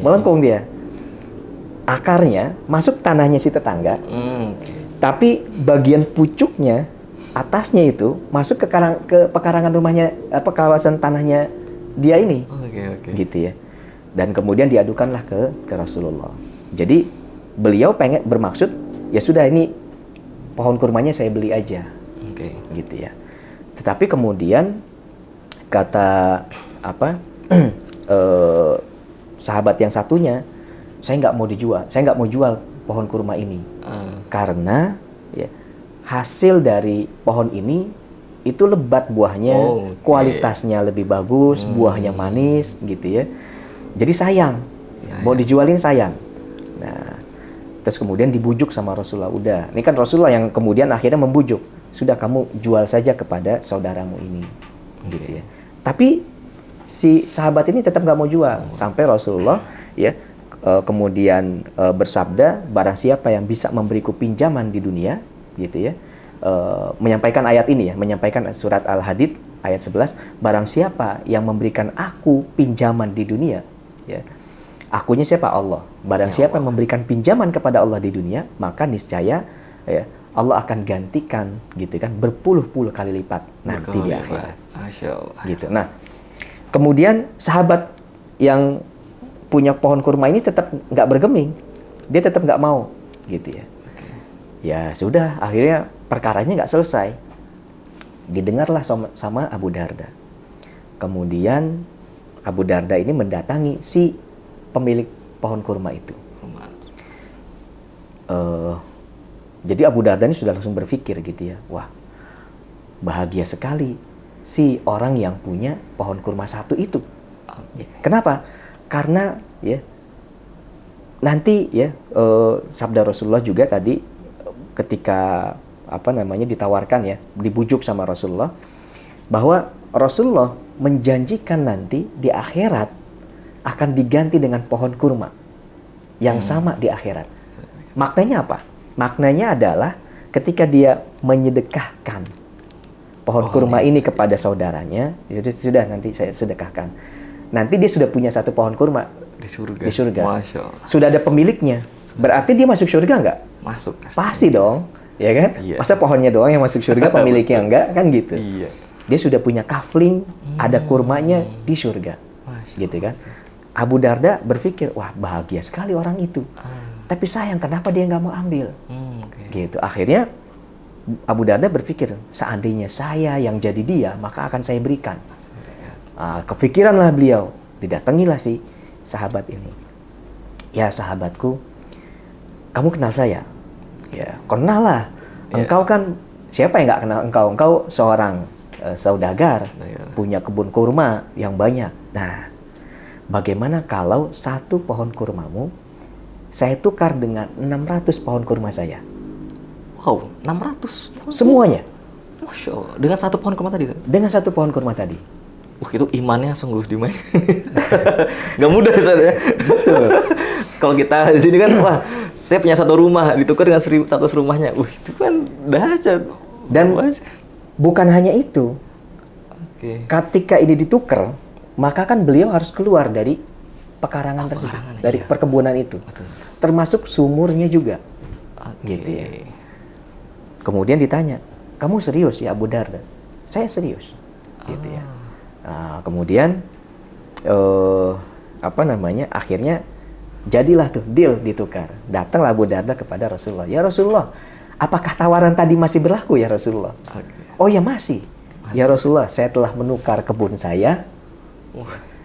Melengkung dia. Akarnya masuk tanahnya si tetangga. Tapi bagian pucuknya, atasnya itu masuk ke pekarangan rumahnya, kawasan tanahnya dia ini. Gitu ya. Dan kemudian diadukanlah ke Rasulullah. Jadi beliau bermaksud, ya sudah, ini pohon kurmanya saya beli aja. Gitu ya. Tetapi kemudian kata sahabat yang satunya, saya nggak mau jual pohon kurma ini karena ya, hasil dari pohon ini itu lebat buahnya, kualitasnya lebih bagus, buahnya manis gitu ya. Jadi sayang. Mau dijualin sayang. Nah, terus kemudian dibujuk sama Rasulullah. Udah, ini kan Rasulullah yang kemudian akhirnya membujuk. Sudah, kamu jual saja kepada saudaramu ini, gitu ya. Tapi si sahabat ini tetap nggak mau jual, sampai Rasulullah ya kemudian bersabda, barang siapa yang bisa memberiku pinjaman di dunia, gitu ya, menyampaikan ayat ini ya, menyampaikan surat Al-Hadid ayat 11, barang siapa yang memberikan aku pinjaman di dunia, ya, akunya siapa? Allah. Barang siapa yang memberikan pinjaman kepada Allah di dunia, maka niscaya ya, Allah akan gantikan gitu kan berpuluh-puluh kali lipat nanti di akhirat. Masya Allah. Gitu. Nah, kemudian sahabat yang punya pohon kurma ini tetap nggak bergeming, dia tetap nggak mau, gitu ya. Ya sudah, akhirnya perkaranya nggak selesai. Didengarlah sama Abu Darda. Kemudian Abu Darda ini mendatangi si pemilik pohon kurma itu. Jadi Abu Darda ini sudah langsung berpikir gitu ya, wah, bahagia sekali si orang yang punya pohon kurma satu itu. Kenapa? Karena ya nanti ya sabda Rasulullah juga tadi ketika ditawarkan ya, dibujuk sama Rasulullah, bahwa Rasulullah menjanjikan nanti di akhirat akan diganti dengan pohon kurma yang sama di akhirat. Maknanya apa? Maknanya adalah ketika dia menyedekahkan pohon kurma ini kepada saudaranya, sudah nanti saya sedekahkan. Nanti dia sudah punya satu pohon kurma di surga. Masya Allah. Sudah ada pemiliknya. Berarti dia masuk surga nggak? Masuk. Pasti dong, ya kan? Iya. Masa pohonnya doang yang masuk surga, pemiliknya enggak, kan gitu. Iya. Dia sudah punya kafling, ada kurmanya di surga, gitu kan? Abu Darda berpikir, wah, bahagia sekali orang itu. Tapi sayang, kenapa dia nggak mau ambil? Gitu. Akhirnya Abu Darda berpikir, seandainya saya yang jadi dia, maka akan saya berikan. Kepikiranlah beliau, didatangilah si sahabat ini. Ya sahabatku, kamu kenal saya? Ya, kenal lah. Engkau kan, siapa yang nggak kenal engkau? Engkau seorang saudagar, punya kebun kurma yang banyak. Nah, bagaimana kalau satu pohon kurmamu saya tukar dengan 600 pohon kurma saya? Wow, 600? Semuanya. Masya Allah. Dengan satu pohon kurma tadi? Dengan satu pohon kurma tadi. Itu imannya sungguh dimainin. Gak mudah Ustaz ya. Betul. Kalau kita di sini kan, wah, saya punya satu rumah ditukar dengan 100 rumahnya. Itu kan dahsyat. Dan bukan hanya itu. Oke. Ketika ini ditukar, maka kan beliau harus keluar dari pekarangan tersebut, dari perkebunan itu. Betul. Termasuk sumurnya juga. Gitu ya. Kemudian ditanya, kamu serius ya Abu Darda? Saya serius. Gitu ya. Nah, kemudian akhirnya jadilah tuh deal ditukar. Datanglah Abu Darda kepada Rasulullah. Ya Rasulullah, apakah tawaran tadi masih berlaku ya Rasulullah? Oh ya masih. Ya Rasulullah, saya telah menukar kebun saya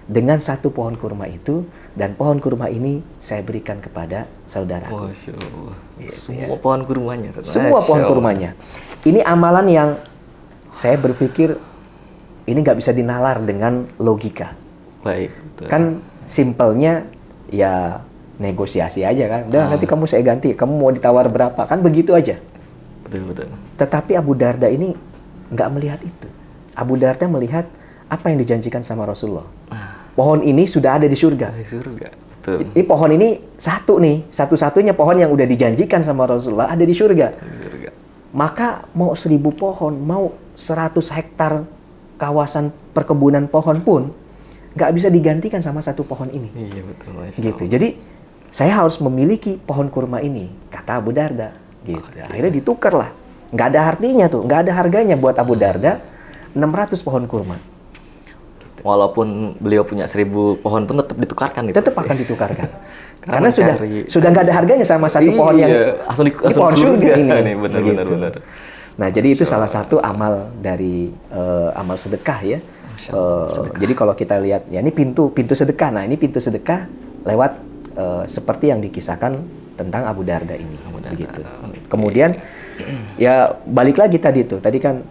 dengan satu pohon kurma itu, dan pohon kurma ini saya berikan kepada saudaraku. Masya Allah. Gitu Semua pohon kurmanya. Semua pohon kurmanya. Ini amalan yang saya berpikir ini nggak bisa dinalar dengan logika. Baik. Betul. Kan simpelnya ya negosiasi aja kan. Udah nanti kamu saya ganti, kamu mau ditawar berapa, kan begitu aja. Betul. Tetapi Abu Darda ini nggak melihat itu. Abu Darda melihat apa yang dijanjikan sama Rasulullah. Pohon ini sudah ada di surga. Di surga. Betul. Ini pohon ini satu nih, satu-satunya pohon yang udah dijanjikan sama Rasulullah ada di surga. Maka mau 1000 pohon, mau 100 hektar kawasan perkebunan pohon pun nggak bisa digantikan sama satu pohon ini. Iya betul. Gitu. Jadi saya harus memiliki pohon kurma ini, kata Abu Darda. Gitu. Akhirnya ditukar lah. Nggak ada artinya tuh, nggak ada harganya buat Abu Darda 600 pohon kurma. Gitu. Walaupun beliau punya 1000 pohon pun tetap ditukarkan. Tetap akan ditukarkan. Karena sudah nggak ada harganya sama satu pohon yang langsung pohon surga ini. Benar. Nah, jadi itu salah satu amal dari amal sedekah ya. Jadi kalau kita lihat ya ini pintu sedekah. Nah, ini pintu sedekah lewat seperti yang dikisahkan tentang Abu Darda ini. Begitu. Kemudian ya balik lagi tadi tuh. Tadi kan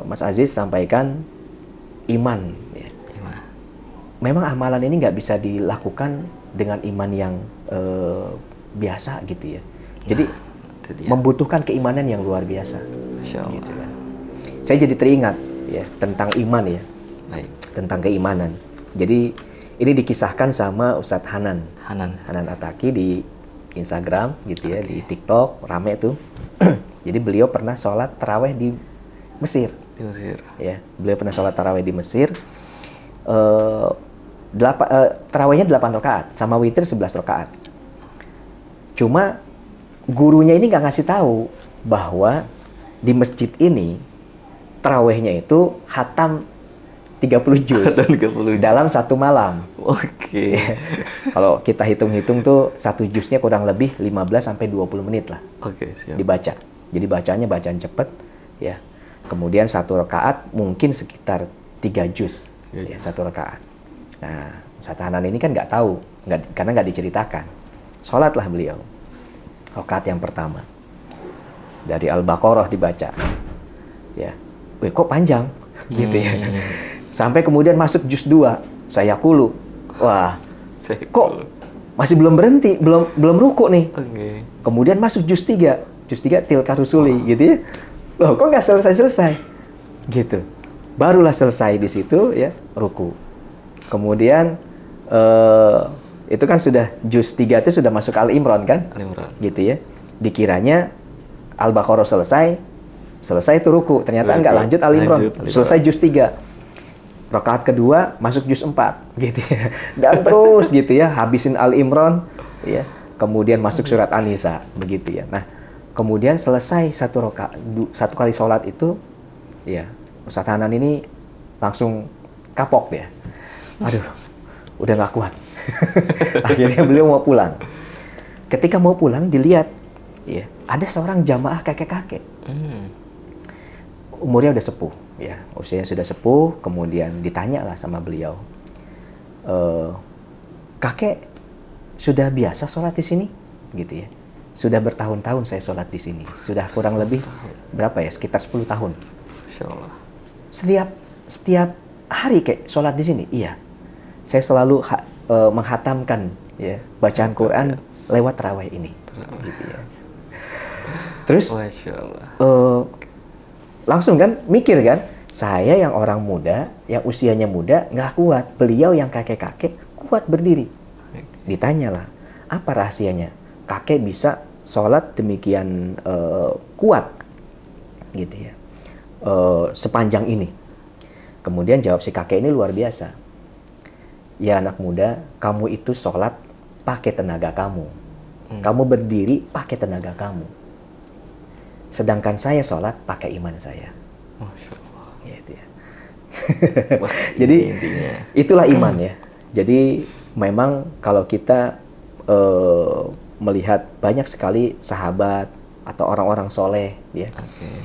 Mas Aziz sampaikan iman. Ya. Memang amalan ini nggak bisa dilakukan dengan iman yang biasa gitu ya. Jadi membutuhkan keimanan yang luar biasa. Gitu kan. Saya jadi teringat ya tentang iman ya. Baik. Tentang keimanan. Jadi ini dikisahkan sama Ustadz Hanan Ataki di Instagram gitu ya, di TikTok rame tuh. Jadi beliau pernah sholat taraweh di Mesir. Ya, beliau pernah sholat taraweh di Mesir. Tarawehnya 8 rakaat sama witir 11 rakaat. Cuma gurunya ini nggak ngasih tahu bahwa di masjid ini tarawehnya itu khatam 30 juz dalam satu malam. Oke. Kalau kita hitung-hitung tuh satu juznya kurang lebih 15 sampai 20 menit lah. Oke, siap. Dibaca. Jadi bacaan cepet ya. Kemudian satu rakaat mungkin sekitar 3 juz ya, satu rakaat. Nah, Ustadz Hanan ini kan nggak tahu, karena nggak diceritakan. Sholatlah beliau. Rakaat yang pertama dari Al-Baqarah dibaca. Ya, kok panjang gitu ya. Sampai kemudian masuk juz 2, Sayaqulu. Wah, kok masih belum berhenti, belum ruku nih. Kemudian masuk juz 3 Tilka Rusuli gitu ya. Loh, kok nggak selesai gitu. Barulah selesai di situ ya, ruku. Kemudian itu kan sudah juz 3 itu sudah masuk Al-Imran kan? Al-Imran. Gitu ya. Dikiranya Al-Baqarah selesai itu ruku. Ternyata enggak, lanjut Al-Imran. Selesai juz 3. Rakaat kedua masuk juz 4 gitu ya. Dan terus gitu ya, habisin Al-Imran ya. Kemudian masuk surat An-Nisa begitu ya. Nah, kemudian selesai satu kali sholat itu ya, Ustadz Hanan ini langsung kapok ya. Aduh, udah nggak kuat. Akhirnya beliau mau pulang. Ketika mau pulang dilihat ya, ada seorang jamaah kakek-kakek. Umurnya udah sepuh. ya usianya sudah sepuh, kemudian ditanya lah sama beliau, kakek sudah biasa sholat di sini, gitu ya. Sudah bertahun-tahun saya sholat di sini, sudah kurang lebih berapa ya, sekitar 10 tahun. Masya Allah. Setiap hari kayak sholat di sini, iya. Saya selalu menghatamkan ya bacaan Quran lewat tarawih ini, gitu ya. Terus Masya Allah. langsung kan mikir kan, saya yang orang muda, yang usianya muda nggak kuat, beliau yang kakek-kakek kuat berdiri. Ditanyalah, apa rahasianya? Kakek bisa sholat demikian kuat, gitu ya, sepanjang ini. Kemudian jawab si kakek ini luar biasa. Ya anak muda, kamu itu sholat pakai tenaga kamu. Kamu berdiri pakai tenaga kamu. Sedangkan saya sholat pakai iman saya. Masya Allah. Gitu ya. Wah, Jadi intinya. itulah iman ya. Jadi memang kalau kita melihat banyak sekali sahabat atau orang-orang soleh ya,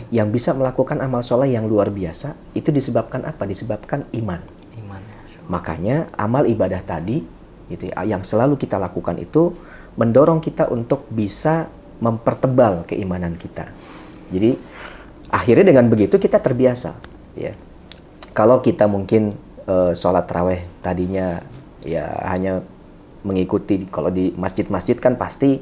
yang bisa melakukan amal soleh yang luar biasa, itu disebabkan apa? Disebabkan iman. Iman. Masya Allah. Makanya amal ibadah tadi gitu ya, yang selalu kita lakukan itu mendorong kita untuk bisa mempertebal keimanan kita. Jadi akhirnya dengan begitu kita terbiasa ya. Kalau kita mungkin sholat tarawih tadinya ya hanya mengikuti, kalau di masjid-masjid kan pasti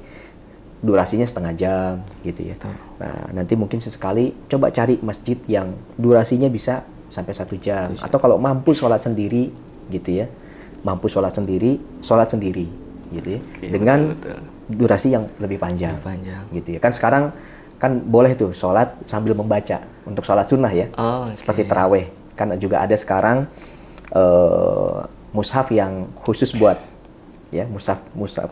durasinya setengah jam gitu ya. Nah nanti mungkin sesekali coba cari masjid yang durasinya bisa sampai 1 jam. Atau kalau mampu sholat sendiri gitu ya, mampu sholat sendiri gitu ya. Oke, dengan betul. durasi yang lebih panjang, gitu ya. Kan sekarang kan boleh tuh sholat sambil membaca untuk sholat sunnah ya, seperti taraweh. Kan juga ada sekarang mushaf yang khusus buat ya, mushaf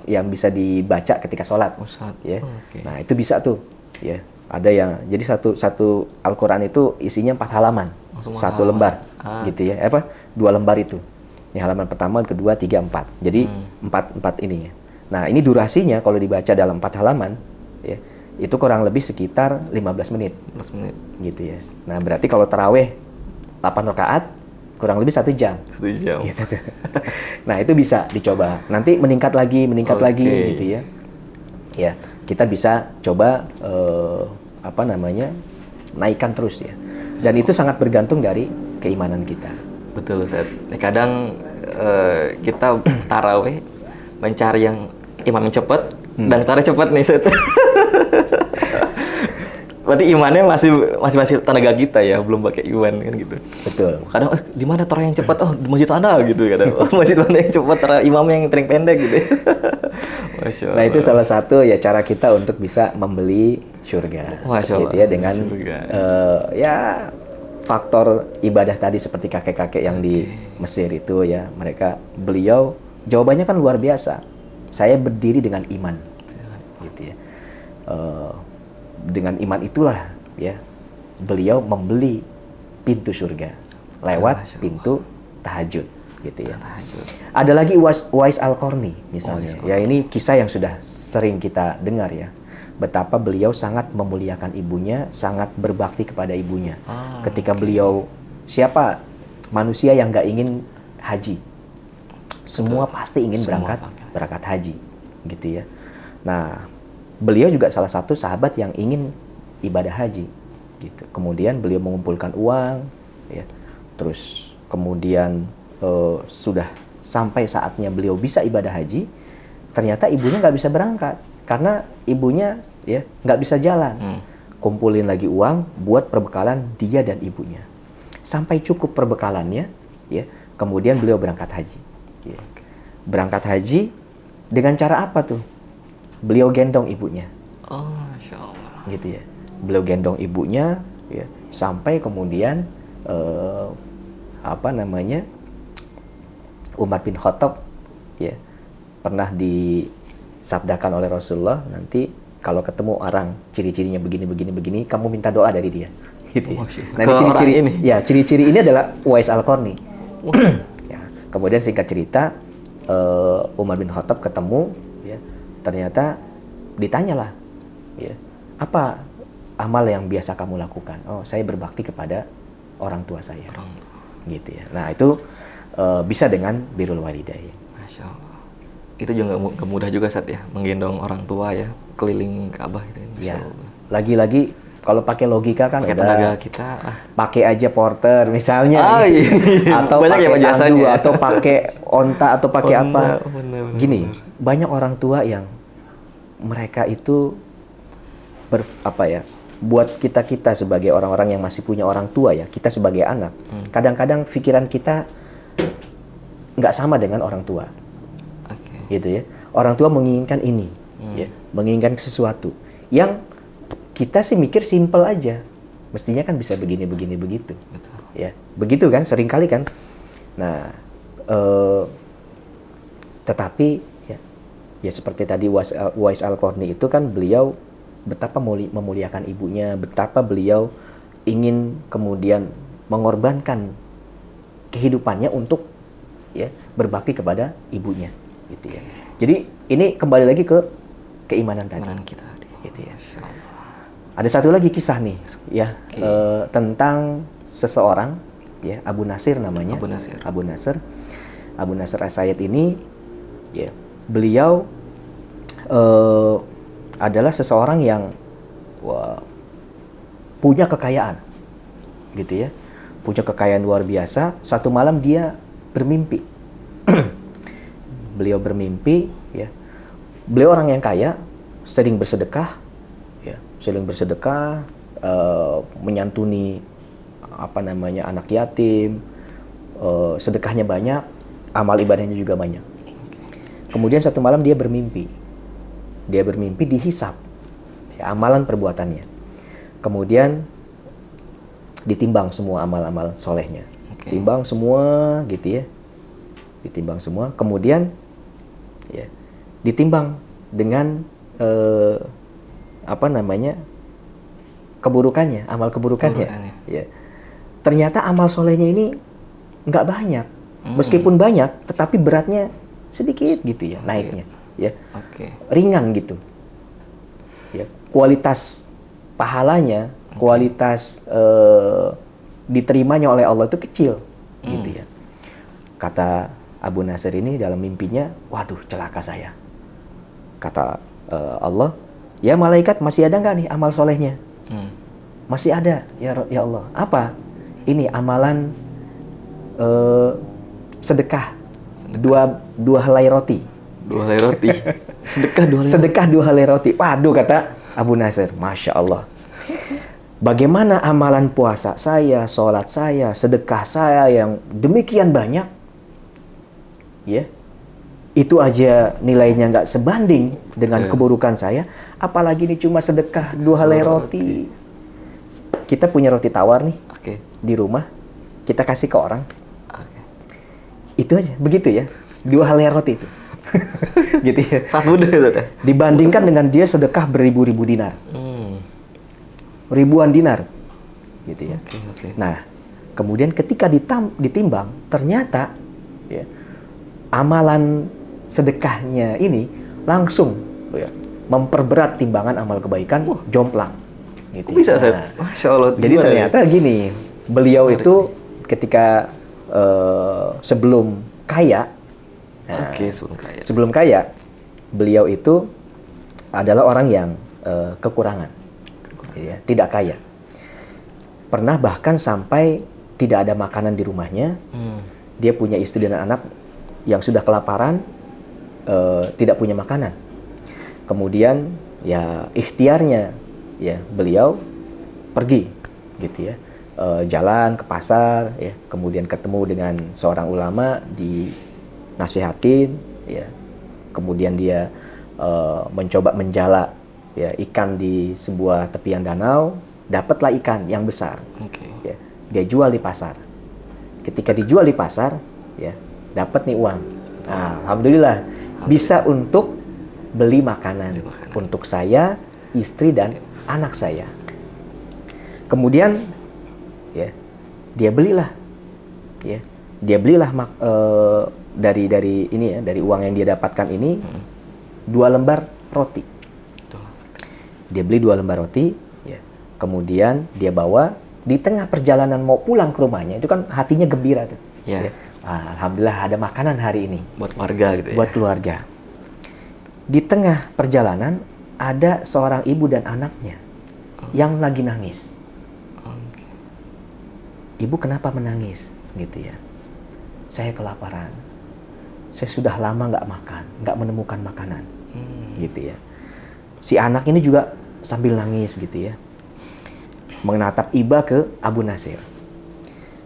yang bisa dibaca ketika sholat, ya. Nah itu bisa tuh, ya. Ada yang jadi satu Al-Quran itu isinya 4 halaman, satu lembar, gitu ya. 2 lembar itu. Ini halaman pertama, kedua, 3, 4. Jadi 4 ini ya. Nah ini durasinya kalau dibaca dalam 4 halaman, ya, itu kurang lebih sekitar 15 menit. 15 menit. Gitu ya. Nah berarti kalau taraweh 8 rakaat, kurang lebih 1 jam. 1 jam. Gitu. Nah itu bisa dicoba. Nanti meningkat lagi gitu ya. Ya, kita bisa coba naikkan terus ya. Dan itu sangat bergantung dari keimanan kita. Betul Ustaz. Kadang kita taraweh mencari yang imamnya cepat dan taraweh cepat nih Ustaz. Berarti imannya masih tenaga kita ya, belum pakai iman kan gitu. Betul. Kadang di mana tarawih yang cepat? Oh, di masjid sana gitu kadang. Oh, masjid mana yang cepat, tarawih imamnya yang paling pendek gitu. Masya Allah. Nah, itu salah satu ya cara kita untuk bisa membeli surga. Masya Allah. Gitu ya, dengan ya faktor ibadah tadi seperti kakek-kakek yang di Mesir itu ya, beliau jawabannya kan luar biasa. Saya berdiri dengan iman. Gitu ya. Dengan iman itulah ya beliau membeli pintu surga lewat pintu tahajud, gitu ya. Ada lagi Uwais Al-Qarni misalnya. Ya ini kisah yang sudah sering kita dengar ya. Betapa beliau sangat memuliakan ibunya, sangat berbakti kepada ibunya. Ketika beliau, siapa manusia yang nggak ingin haji? Semua pasti ingin berangkat haji, gitu ya. Nah, beliau juga salah satu sahabat yang ingin ibadah haji, gitu. Kemudian beliau mengumpulkan uang, ya. Terus kemudian sudah sampai saatnya beliau bisa ibadah haji, ternyata ibunya nggak bisa berangkat karena ibunya ya nggak bisa jalan. Kumpulin lagi uang buat perbekalan dia dan ibunya. Sampai cukup perbekalannya, ya. Kemudian beliau berangkat haji. Ya. Berangkat haji dengan cara apa tuh? Beliau gendong ibunya. Oh, Masya Allah. Gitu ya. Beliau gendong ibunya, ya, sampai kemudian Umar bin Khattab ya pernah disabdakan oleh Rasulullah, nanti kalau ketemu orang ciri-cirinya begini, kamu minta doa dari dia. Gitu ya. Nah, ciri-ciri ini adalah Uwais Al-Qarni. Ya. Kemudian singkat cerita, Umar bin Khattab ketemu, ya, ternyata ditanyalah, ya, apa amal yang biasa kamu lakukan? Oh, saya berbakti kepada orang tua saya. Orang tua. Gitu ya. Nah, itu bisa dengan birrul walidain. Masya Allah. Itu juga nggak mudah juga Ustaz ya, menggendong orang tua ya keliling Ka'bah itu. Ya. Lagi-lagi kalau pakai logika kan pakai udah tenaga kita. pakai aja porter misalnya, Iya. atau Banyak ya pakai jasanya. tandu, atau pakai onta, atau pakai apa. Bener, Gini, banyak orang tua yang mereka itu buat kita sebagai orang-orang yang masih punya orang tua ya, kita sebagai anak, kadang-kadang pikiran kita nggak sama dengan orang tua. Gitu ya. Orang tua menginginkan ini, ya, menginginkan sesuatu yang kita sih mikir simple aja. Mestinya kan bisa begini begitu. Betul. Ya, begitu kan sering kali kan. Nah, tetapi ya seperti tadi Uwais Al-Qarni itu kan beliau betapa memuliakan ibunya, betapa beliau ingin kemudian mengorbankan kehidupannya untuk ya berbakti kepada ibunya, gitu ya. Jadi ini kembali lagi ke keimanan tadi. Keimanan kita tadi. Gitu ya. Ada satu lagi kisah nih, ya, tentang seseorang, ya, Abu Nasir namanya. Abu Nasir As-Sayyid ini, ya, beliau adalah seseorang yang punya kekayaan, gitu ya, punya kekayaan luar biasa. Satu malam dia bermimpi, beliau bermimpi, ya, beliau orang yang kaya, sering bersedekah. Menyantuni anak yatim, sedekahnya banyak, amal ibadahnya juga banyak. Kemudian satu malam dia bermimpi dihisap ya, amalan perbuatannya. Kemudian ditimbang semua amal-amal solehnya, timbang semua, gitu ya, ditimbang semua. Kemudian ya ditimbang dengan amal keburukannya. Ya. Ternyata amal solehnya ini nggak banyak. Meskipun banyak, tetapi beratnya sedikit gitu ya, naiknya. Ya. Ringan gitu. Ya. Kualitas pahalanya, kualitas diterimanya oleh Allah itu kecil, gitu ya. Kata Abu Nasir ini dalam mimpinya, waduh, celaka saya. Kata Allah, ya malaikat, masih ada nggak nih amal solehnya? Masih ada, ya Allah. Apa? Ini amalan sedekah. Dua helai roti. Sedekah dua helai roti. Waduh, kata Abu Nasir, Masya Allah. Bagaimana amalan puasa saya, sholat saya, sedekah saya yang demikian banyak, ya, itu aja nilainya nggak sebanding dengan keburukan saya, apalagi ini cuma sedekah dua helai roti. Kita punya roti tawar nih di rumah, kita kasih ke orang, itu aja, begitu ya, dua helai roti itu. Gitu ya. Sangat mudah itu. Dibandingkan dengan dia sedekah beribu-ribu dinar. Ribuan dinar. Gitu ya. Nah, kemudian ketika ditimbang, ternyata ya, amalan sedekahnya ini langsung ya, memperberat timbangan amal kebaikan, jomplang. Gitu. Bisa, Ustaz? Masya Allah. Jadi ternyata gini, beliau itu ketika sebelum kaya, sebelum kaya, beliau itu adalah orang yang kekurangan, ya, tidak kaya. Pernah bahkan sampai tidak ada makanan di rumahnya. Dia punya istri dan anak yang sudah kelaparan, tidak punya makanan. Kemudian ya ikhtiarnya, ya, beliau pergi, gitu ya, jalan ke pasar, ya, kemudian ketemu dengan seorang ulama, dinasihatin, ya, kemudian dia mencoba menjala, ya, ikan di sebuah tepian danau, dapatlah ikan yang besar, ya, dia jual di pasar. Ketika dijual di pasar, ya, dapat nih uang. Nah, alhamdulillah bisa untuk beli makanan untuk saya, istri dan anak saya. Kemudian ya dia belilah dari ini ya, dari uang yang dia dapatkan ini 2 lembar roti. Dia beli 2 lembar roti, ya. Kemudian dia bawa di tengah perjalanan mau pulang ke rumahnya itu kan hatinya gembira tuh. Iya. Ya. Alhamdulillah ada makanan hari ini Buat keluarga gitu ya. buat keluarga. Di tengah perjalanan ada seorang ibu dan anaknya yang lagi nangis. Oke. Ibu kenapa menangis gitu ya? Saya kelaparan. Saya sudah lama nggak makan, nggak menemukan makanan, gitu ya. Si anak ini juga sambil nangis gitu ya, menatap iba ke Abu Nasir.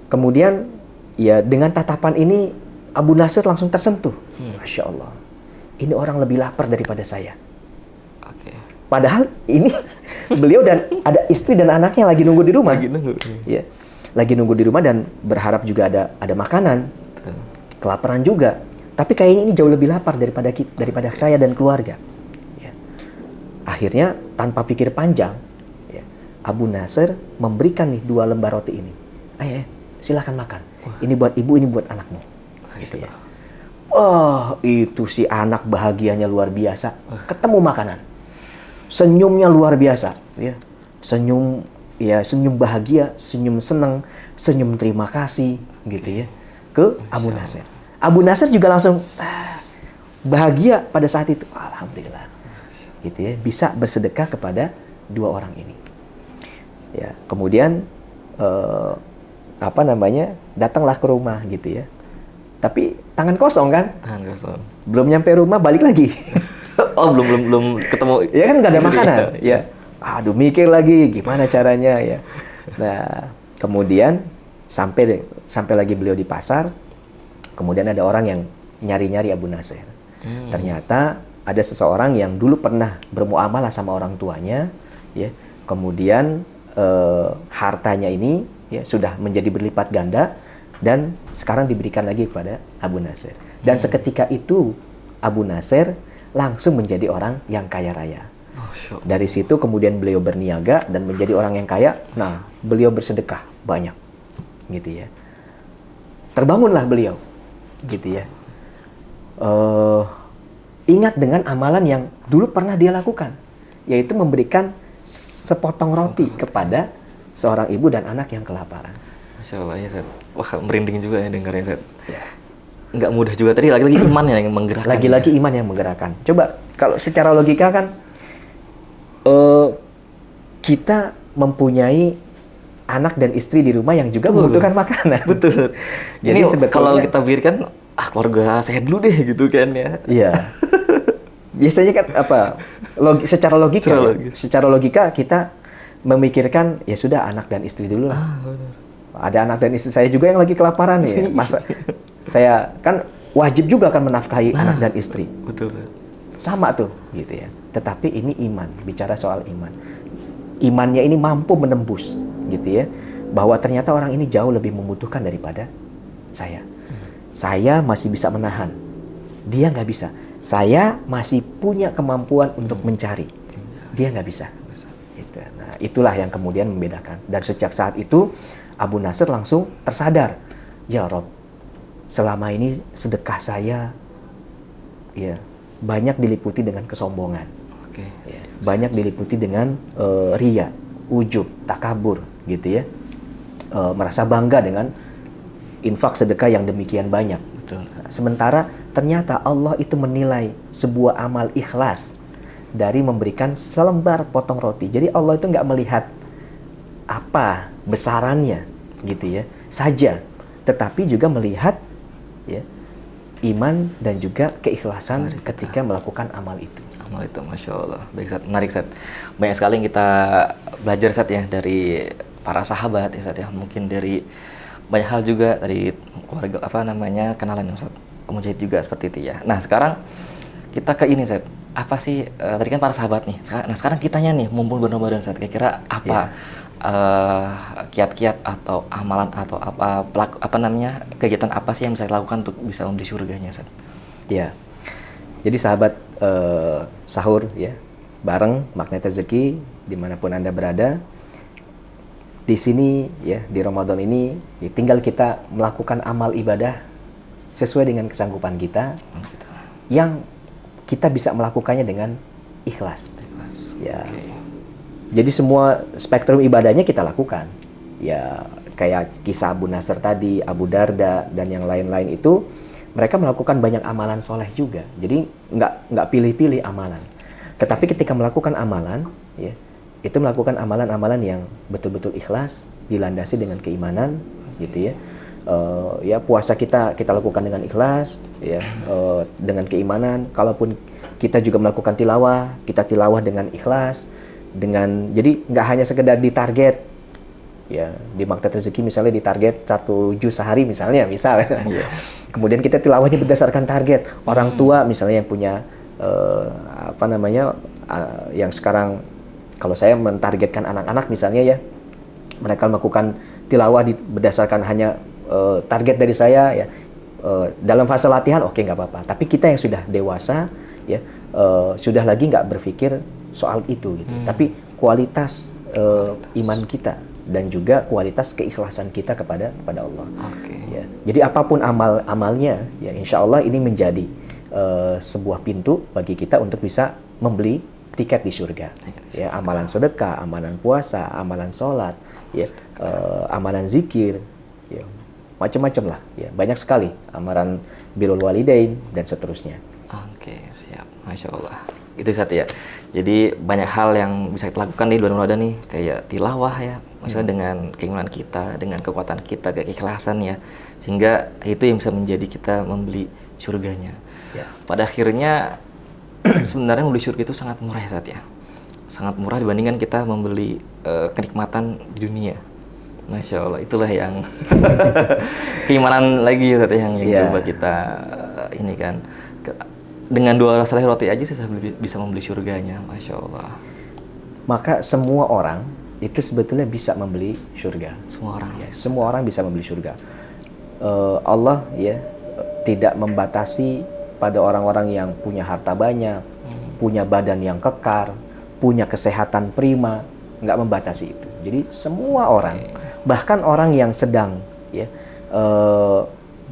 Kemudian ya dengan tatapan ini Abu Nasir langsung tersentuh. Masya Allah, ini orang lebih lapar daripada saya. Oke. Padahal ini beliau dan ada istri dan anaknya lagi nunggu di rumah. Lagi nunggu. Ya, lagi nunggu di rumah dan berharap juga ada makanan. Betul. Kelaparan juga. Tapi kayaknya ini jauh lebih lapar daripada saya dan keluarga. Ya. Akhirnya tanpa pikir panjang, ya, Abu Nasir memberikan nih 2 lembar roti ini. Ayo, silakan makan. Ini buat ibu, ini buat anakmu. Gitu ya. Oh, itu si anak bahagianya luar biasa. Ketemu makanan. Senyumnya luar biasa. Ya. Senyum bahagia, senyum senang, senyum terima kasih, gitu ya, ke Abu Nasir. Abu Nasir juga langsung bahagia pada saat itu. Alhamdulillah, gitu ya, bisa bersedekah kepada 2 orang ini. Ya, kemudian datanglah ke rumah, gitu ya. Tapi tangan kosong kan? Tangan kosong. Belum nyampe rumah balik lagi. Oh, belum ketemu. Ya kan nggak ada makanan. Ya. Aduh, mikir lagi gimana caranya ya. Nah, kemudian sampai lagi beliau di pasar. Kemudian ada orang yang nyari-nyari Abu Nasir. Ternyata ada seseorang yang dulu pernah bermuamalah sama orang tuanya, ya. Kemudian hartanya ini ya sudah menjadi berlipat ganda dan sekarang diberikan lagi kepada Abu Nasir. Dan seketika itu Abu Nasir langsung menjadi orang yang kaya raya. Dari situ kemudian beliau berniaga dan menjadi orang yang kaya. Nah, beliau bersedekah banyak, gitu ya. Terbangunlah beliau, gitu ya. Ingat dengan amalan yang dulu pernah dia lakukan, yaitu memberikan sepotong roti kepada seorang ibu dan anak yang kelaparan. Masya Allah ya, Set. Wah, merinding juga ya dengarnya, Set. Ya. Nggak mudah juga tadi, lagi-lagi iman yang menggerakkan. Lagi-lagi iman yang menggerakkan. Coba, kalau secara logika kan, kita mempunyai anak dan istri di rumah yang juga membutuhkan makanan. Betul. Jadi sebetulnya kalau kita pikirkan, keluarga saya dulu deh gitu kan ya. Iya. Biasanya kan secara logika kita memikirkan ya sudah anak dan istri dulu lah. Ada anak dan istri saya juga yang lagi kelaparan ya. Masa saya kan wajib juga akan menafkahi anak dan istri. Betul. Sama tuh gitu ya. Tetapi ini iman, bicara soal iman. Imannya ini mampu menembus gitu ya. Bahwa ternyata orang ini jauh lebih membutuhkan daripada saya. Saya masih bisa menahan. Dia nggak bisa. Saya masih punya kemampuan untuk mencari. Dia nggak bisa. Gitu. Nah, itulah yang kemudian membedakan. Dan sejak saat itu Abu Nasir langsung tersadar. Ya Rob, selama ini sedekah saya ya banyak diliputi dengan kesombongan. Ya, banyak diliputi dengan riya, ujub, takabur gitu ya. Merasa bangga dengan infak sedekah yang demikian banyak. Betul. Nah, sementara ternyata Allah itu menilai sebuah amal ikhlas dari memberikan selembar potong roti. Jadi Allah itu nggak melihat apa besarannya gitu ya saja, tetapi juga melihat ya iman dan juga keikhlasan ketika melakukan amal itu. Amal itu, Masya Allah. Baik, Sat. Menarik, Sat. Banyak sekali yang kita belajar, Sat, ya, dari para sahabat, ya, Sat, ya. Mungkin dari banyak hal juga, dari keluarga, kenalan, Ustaz Mujahid juga seperti itu ya. Nah, sekarang kita ke ini, Sat. Apa sih, tadi kan para sahabat nih. Nah, sekarang kitanya nih, mumpul bulan Ramadan, Sat. Kira-kira apa kiat-kiat atau amalan atau kegiatan apa sih yang bisa dilakukan untuk bisa memberi surganya, Sat? Ya. Jadi sahabat sahur ya, bareng Magnet Rezeki dimanapun Anda berada. Di sini ya, di Ramadan ini ya, tinggal kita melakukan amal ibadah sesuai dengan kesanggupan kita, yang kita bisa melakukannya dengan ikhlas. Ya. Okay. Jadi semua spektrum ibadahnya kita lakukan. ya kayak kisah Abu Nasr tadi, Abu Darda dan yang lain-lain itu, mereka melakukan banyak amalan soleh juga. Jadi nggak pilih-pilih amalan. Tetapi ketika melakukan amalan, ya, itu melakukan amalan-amalan yang betul-betul ikhlas, dilandasi dengan keimanan, gitu ya. Ya puasa kita lakukan dengan ikhlas, ya, dengan keimanan. Kalaupun kita juga melakukan tilawah, kita tilawah dengan ikhlas, jadi nggak hanya sekedar ditarget, ya di Maktab Rezeki misalnya ditarget 1 juz sehari misalnya. Kemudian kita tilawahnya berdasarkan target. Orang tua misalnya yang punya yang sekarang kalau saya mentargetkan anak-anak misalnya ya, mereka melakukan tilawah berdasarkan hanya target dari saya ya. Dalam fase latihan oke, nggak apa-apa. Tapi kita yang sudah dewasa ya, sudah lagi nggak berpikir soal itu gitu. Tapi kualitas iman kita dan juga kualitas keikhlasan kita kepada Allah. Ya. Jadi apapun amalnya ya, insya Allah ini menjadi sebuah pintu bagi kita untuk bisa membeli tiket di surga. Ya, amalan sedekah, amalan puasa, amalan sholat, ya, amalan zikir, ya, macam-macam lah. Ya, banyak sekali amalan birrul walidain dan seterusnya. Oke, siap. Masya Allah. Itu satu ya. Jadi banyak hal yang bisa kita lakukan di bulan Ramadan nih, kayak tilawah ya, misalnya dengan keinginan kita, dengan kekuatan kita, keikhlasan ya, sehingga itu yang bisa menjadi kita membeli surganya. Ya. Pada akhirnya sebenarnya membeli surga itu sangat murah ya, Ustaz ya. Sangat murah dibandingkan kita membeli kenikmatan di dunia. Masya Allah, itulah yang keimanan lagi Ustaz yang coba kita ini kan. Dengan 2 selai roti aja saya bisa membeli surganya, Masya Allah. Maka semua orang itu sebetulnya bisa membeli surga. Semua orang. Ya, semua orang bisa membeli surga. Allah ya tidak membatasi pada orang-orang yang punya harta banyak, punya badan yang kekar, punya kesehatan prima, nggak membatasi itu. Jadi semua orang, bahkan orang yang sedang ya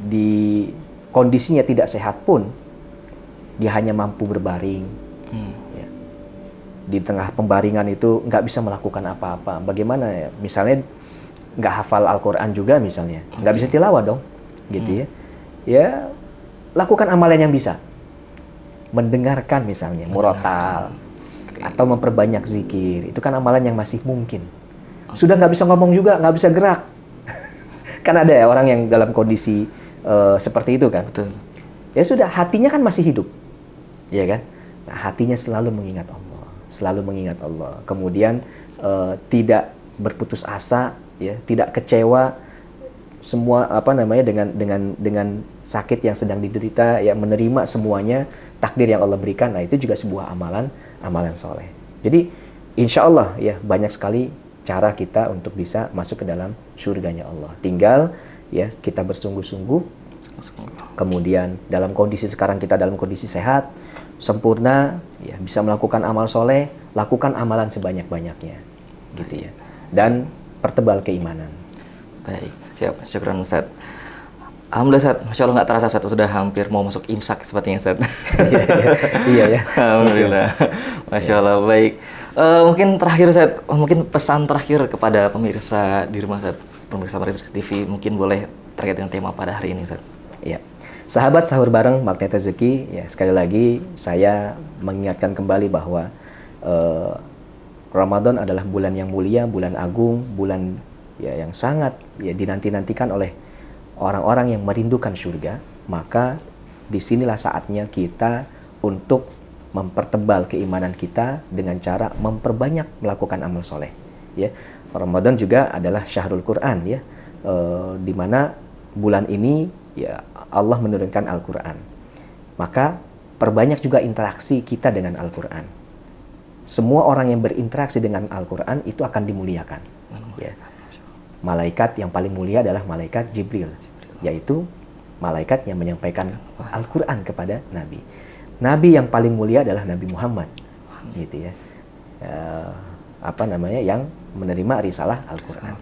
di kondisinya tidak sehat pun, dia hanya mampu berbaring. Ya. Di tengah pembaringan itu nggak bisa melakukan apa-apa. Bagaimana ya? Misalnya nggak hafal Al-Quran juga misalnya, nggak bisa tilawah dong, gitu ya. Ya, lakukan amalan yang bisa. Mendengarkan misalnya, murotal, atau memperbanyak zikir. Itu kan amalan yang masih mungkin. Sudah nggak bisa ngomong juga, nggak bisa gerak. Kan ada ya orang yang dalam kondisi seperti itu kan. Betul. Ya sudah, hatinya kan masih hidup. Ya kan? Nah, hatinya selalu mengingat Allah. Selalu mengingat Allah. Kemudian tidak berputus asa, ya, tidak kecewa. Semua dengan sakit yang sedang diderita, ya, menerima semuanya takdir yang Allah berikan. Nah, itu juga sebuah amalan soleh. Jadi insya Allah ya banyak sekali cara kita untuk bisa masuk ke dalam surganya Allah. Tinggal ya kita bersungguh-sungguh. Kemudian dalam kondisi sekarang kita dalam kondisi sehat, sempurna, ya bisa melakukan amal soleh, lakukan amalan sebanyak-banyaknya, gitu ya. Dan pertebal keimanan. Baik, siap. Syukran Ustaz. Alhamdulillah Ustaz, Masya Allah nggak terasa Ustaz, sudah hampir mau masuk imsak sepertinya Ustaz. Iya ya. Alhamdulillah. Masya Allah, baik. Mungkin terakhir Ustaz, mungkin pesan terakhir kepada pemirsa di rumah Ustaz, pemirsa Maris TV, mungkin boleh terkait dengan tema pada hari ini Ustaz. Ya. Sahabat sahur bareng Magnet Rezeki, ya sekali lagi saya mengingatkan kembali bahwa Ramadan adalah bulan yang mulia, bulan agung, bulan ya yang sangat ya dinanti-nantikan oleh orang-orang yang merindukan surga. Maka disinilah saatnya kita untuk mempertebal keimanan kita dengan cara memperbanyak melakukan amal soleh. Ya, Ramadan juga adalah syahrul Quran ya, di mana bulan ini ya Allah menurunkan Al-Quran. Maka perbanyak juga interaksi kita dengan Al-Quran. Semua orang yang berinteraksi dengan Al-Quran itu akan dimuliakan. Ya. Malaikat yang paling mulia adalah malaikat Jibril, yaitu malaikat yang menyampaikan Al-Quran kepada Nabi. Nabi yang paling mulia adalah Nabi Muhammad, gitu ya. Yang menerima risalah Al-Quran.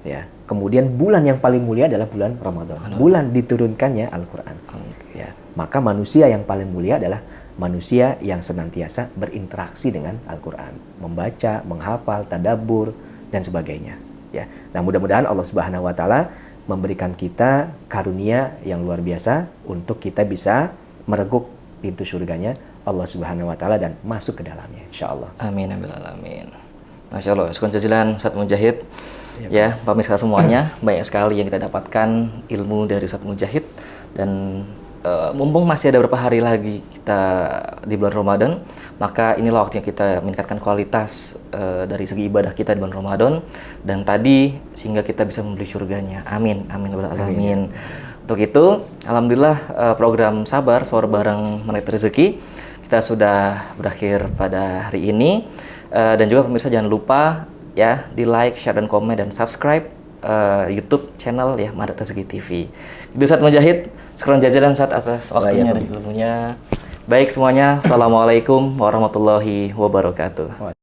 Ya. Kemudian bulan yang paling mulia adalah bulan Ramadan. Bulan diturunkannya Al-Quran. Ya. Maka manusia yang paling mulia adalah manusia yang senantiasa berinteraksi dengan Al-Quran. Membaca, menghafal, tadabbur, dan sebagainya. ya. Nah, mudah-mudahan Allah Subhanahu wa taala memberikan kita karunia yang luar biasa untuk kita bisa mereguk pintu surganya Allah Subhanahu wa taala dan masuk ke dalamnya insyaallah. Amin amin alamin. Masya Allah, syukran jazilan Ustaz Mujahid. Ya, pemirsa semuanya, banyak sekali yang kita dapatkan ilmu dari Ustaz Mujahid. Dan mumpung masih ada beberapa hari lagi kita di bulan Ramadan, maka inilah waktunya kita meningkatkan kualitas dari segi ibadah kita di bulan Ramadan, dan tadi sehingga kita bisa membeli surganya. Amin amin ya alamin. Untuk itu, alhamdulillah program Sabar Sahur Bareng Menit Rezeki kita sudah berakhir pada hari ini. Dan juga pemirsa jangan lupa ya di like, share dan komen dan subscribe YouTube channel ya Madad Rezeki TV. Itu Ustaz Mujahid, syukran jazilan Ustaz atas waktunya dan ilmunya. Baik semuanya, assalamualaikum warahmatullahi wabarakatuh.